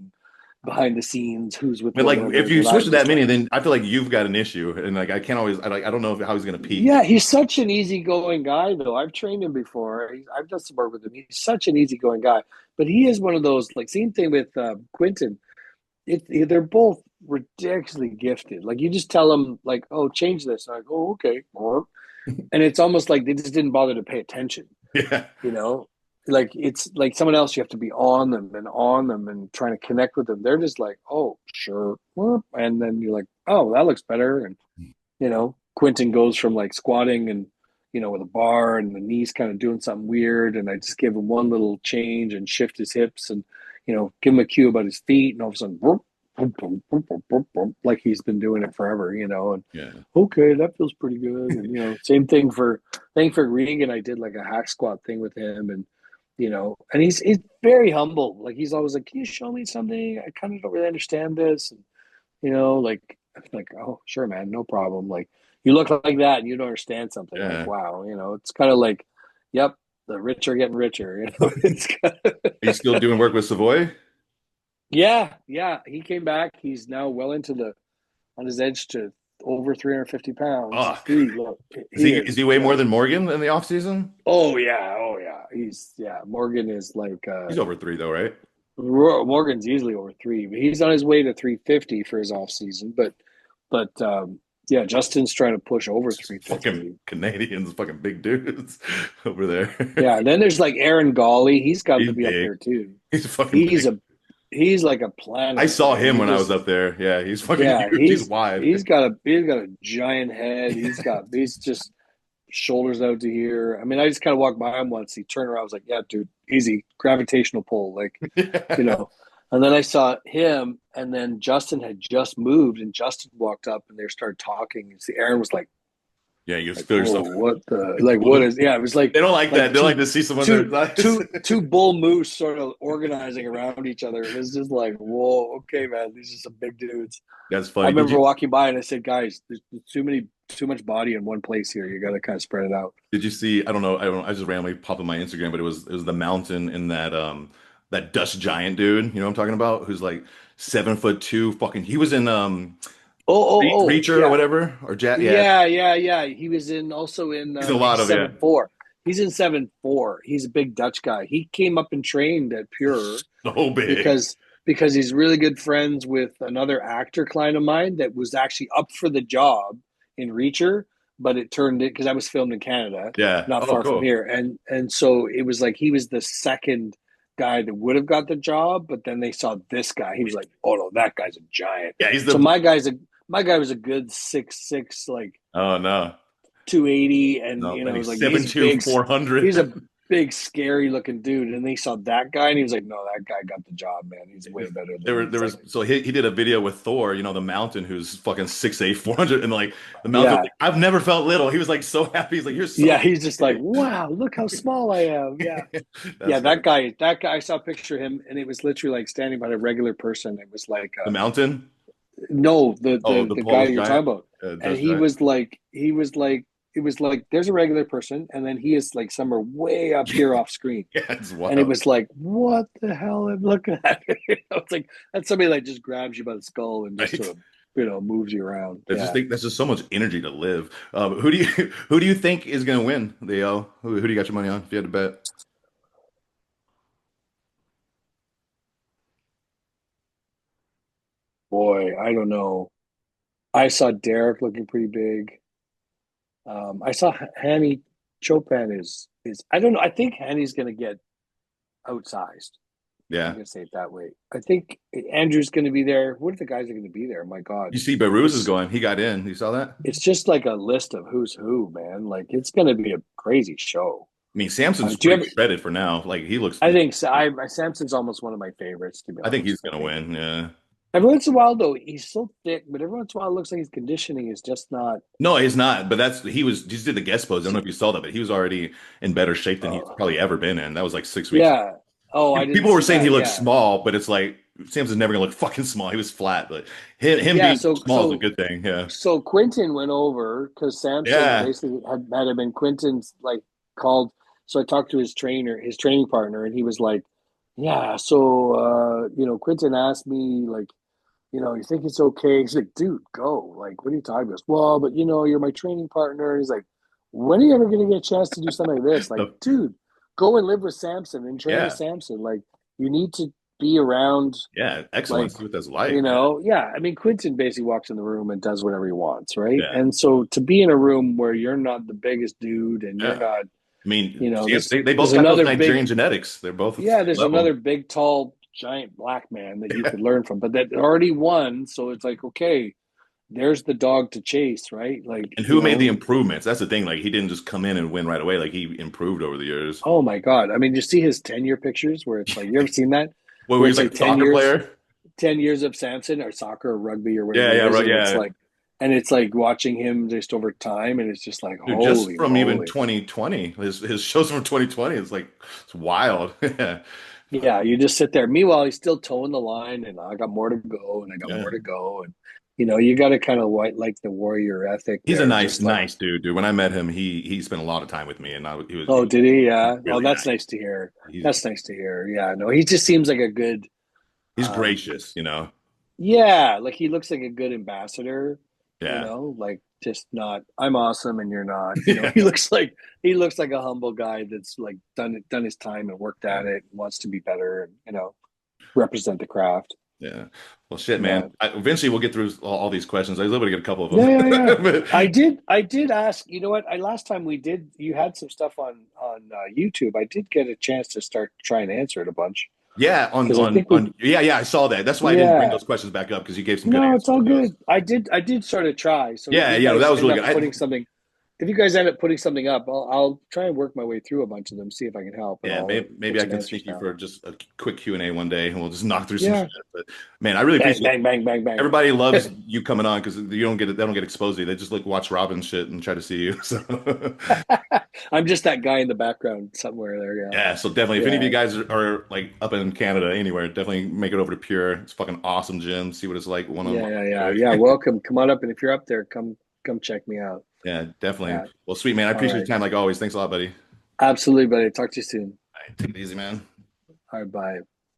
behind the scenes, who's with But like whatever. if you That switch I'm to that just many, like, then I feel like you've got an issue. And like I can't always I don't know how he's gonna peak. yeah, he's such an easygoing guy, though. I've trained him before. I've done some work with him. He's such an easygoing guy, but he is one of those like same thing with Quentin. They're both ridiculously gifted. Like you just tell them like, oh, change this. And I go, oh, okay, and it's almost like they just didn't bother to pay attention. Yeah. You know, like it's like someone else. You have to be on them and trying to connect with them. They're just like, oh, sure, and then you're like, oh, that looks better, and Quentin goes from like squatting and with a bar and the knees kind of doing something weird, and I just give him one little change and shift his hips and give him a cue about his feet, and all of a sudden, whoop, whoop, whoop, whoop, whoop, whoop, whoop, like he's been doing it forever, and Yeah. okay, that feels pretty good, and same thing for Regan. I did like a hack squat thing with him, and and he's very humble. Like he's always like, "Can you show me something? I kind of don't really understand this." And like I'm like, oh, sure, man, no problem. Like you look like that and you don't understand something. Like, Yeah. wow, it's kind of like, yep, the rich are getting richer. It's kind of, Are you still doing work with Savoy? yeah, yeah. He came back. He's now well into the on his edge to over 350 pounds. Fuck. He look, Is he he is way more just. than Morgan in the off season? Oh yeah, oh yeah. Morgan is like He's over three though, right? Morgan's easily over three. But he's on his way to 350 for his off season. But Yeah, Justin's trying to push over Fucking 350. Canadians, fucking big dudes over there. Yeah, and then there's like Aaron Gawley. He's got to He's be up big. there too. He's fucking He's big. a he's like a I planet, saw man. him He when I was just up there. Yeah, he's fucking yeah, huge. He's wide. he's got a giant head. He's just shoulders out to here. I mean, I just kind of walked by him once. He turned around. I was like, yeah, dude, easy gravitational pull, like you Yeah. know. And then I saw him, and then Justin had just moved, and Justin walked up, and they started talking. And see, Aaron was Yeah, you just like, feel whoa, yourself. what the like? What is? Yeah, it was They don't like that. like They like to see someone their size. two bull moose sort of organizing around each other. It was just like, whoa, okay, man, these are some big dudes. That's I funny. Did remember you walking by and I said, guys, there's too much body in one place here. You got to kind of spread it out. did you see? I don't know. I don't. I just randomly popped on my Instagram, but it was the mountain in that Dutch giant dude. You know what I'm talking about? Who's like 7'2". Fucking. He was in Oh, Reacher or yeah, whatever or Jet. Yeah, yeah. He was in also in he's a lot he's of yeah. 7'4". He's in 7'4". He's a big Dutch guy. He came up and trained at Pure So big. because he's really good friends with another actor client of mine that was actually up for the job in Reacher, but it turned it because I was filmed in Canada, Yeah. not Oh, far from cool. here, and so it was like he was the second guy that would have got the job, but then they saw this guy. He was like, "Oh no, that guy's a giant." Yeah, he's So the. my guy was a good 6'6", like Oh no, 280, and no. you And know, he's like seven two, 400. he's a big, scary looking dude. And they saw that guy, and he was like, "No, that guy got the job, man. He's way better There than were me." there It's like, was so he did a video with Thor, the mountain who's fucking 6'8", 400, and like the mountain was yeah, like, I've never felt little. He was like so happy. He's like, you're so yeah. He's just like, big. "Wow, look how small I am." Yeah, That's yeah. funny. That guy. I saw a picture of him, and it was literally like standing by a regular person. It was like, The mountain? no, Oh, the the guy Polish you're giant? talking about, and Dutch giant? he was like, it was like there's a regular person, and then he is like somewhere way up here off screen. Yeah, it's And it wild. was like, what the hell I'm looking at? It's like that's somebody that just grabs you by the skull and just Right? sort of, moves you around. Yeah. That's just so much energy to live. Who do you who do you think is gonna win, Leo? Who do you got your money on if you had to bet? Boy, I don't know. I saw Derek looking pretty big. I saw Hanny Chopin is I don't know. I think Hanny's gonna get outsized. I'm Yeah. gonna say it that way. I think Andrew's gonna be there. What if the guys are gonna be there? My God. You see Beirut is It's going. He got in. You saw that? it's just like a list of who's who, man. Like it's gonna be a crazy show. I mean, Samson's Do you pretty ever shredded for now. Like he looks. I think so. Samson's almost one of my favorites, to be I think honest. he's gonna win. Yeah. Every once in a while, though, he's so thick, but every once in a while, it looks like his conditioning is just not. No, he's not. But he just did the guest pose. I don't know if you saw that, but he was already in better shape than he's Uh, probably ever been in. That was like 6 weeks. yeah. Oh, I didn't People were see saying he that. looked Yeah. small, but it's like Samson's never gonna look fucking small. He was flat, but him Yeah. being small is a good thing. Yeah. Quentin went over because Samson Yeah. basically had him, and Quentin's like called. So I talked to his training partner, and he was like, "Yeah, so Quentin asked me like, you think it's okay?" He's like, "Dude, go! Like, what are you talking about?" He goes, "Well, but you're my training partner." And he's like, "When are you ever going to get a chance to do something like this?" Like, The- dude, go and live with Samson and train with yeah. Samson. Like, you need to be around. Yeah. Like, Excellence with his life. Yeah. yeah. I mean, Quentin basically walks in the room and does whatever he wants, right? Yeah. And so to be in a room where you're not the biggest dude and you're Yeah. not, I mean, they there's both got those another Nigerian big genetics. They're both at the yeah, same there's level. another big, tall, giant black man that you Yeah. could learn from, but that already won. So it's like, okay, there's the dog to chase, right? Like, And who made the improvements? That's the thing. Like he didn't just come in and win right away. Like he improved over the years. oh my God. I mean, you see his 10-year pictures where it's like, you ever seen that? Well, Where he was it's like like a soccer player. 10 years of Samson or soccer or rugby or Yeah, whatever yeah, it is. right, yeah. And it's like watching him just over time. And it's just like, Dude, just holy from even moly. 2020, his shows from 2020, it's wild. Yeah. Yeah, you just sit there. Meanwhile, he's still towing the line, and I got more to go, and I got Yeah. more to go, and you got to kind of like the warrior ethic He's a there. nice, Just like, nice dude, dude. When I met him, he spent a lot of time with me, and he oh, did he? was Yeah. Oh, really that's nice. nice to hear. He's That's nice to hear. Yeah, no, he just seems like a good. he's Um, gracious. yeah, like he looks like a good ambassador. Yeah. Like just not. I'm awesome, and you're not. Yeah. He looks like a humble guy that's like done his time and worked at it, and wants to be better, and represent the craft. Yeah. Well, shit, man. Yeah. Eventually, we'll get through all these questions. I was able to get a couple of Yeah, yeah, yeah. them. But I did ask, you know what? I last time we did, you had some stuff on YouTube. I did get a chance to start trying to answer it a bunch yeah, because I think we, yeah, I saw that. That's why I didn't bring yeah. those questions back up because you gave some good No, it's answers all to those. good. I did sort of try. So if Yeah, you yeah, that guys was end really up good. putting something, if you guys end up putting something up, I'll try and work my way through a bunch of them, see if I can help, and Yeah, I'll maybe get I some can answers sneak you down. for just a quick Q&A one day and we'll just knock through some shit. Yeah. But man, I really Bang, appreciate bang, bang, bang, bang. everybody loves you coming on because you don't get it, they don't get exposed to you. They just like watch Robin shit and try to see you. So I'm just that guy in the background somewhere there. Yeah. yeah, so definitely if any of you Yeah. guys are like up in Canada anywhere, definitely make it over to Pure. It's a fucking awesome gym. See what it's like one on Yeah, one. yeah, yeah, yeah. Welcome. Come on up, and if you're up there, come check me out. Yeah, definitely. Yeah. Well, sweet man. I All appreciate your right. time like always. Thanks a lot, buddy. All Absolutely, buddy. Talk to you soon. right, take it easy, man. All right. Bye.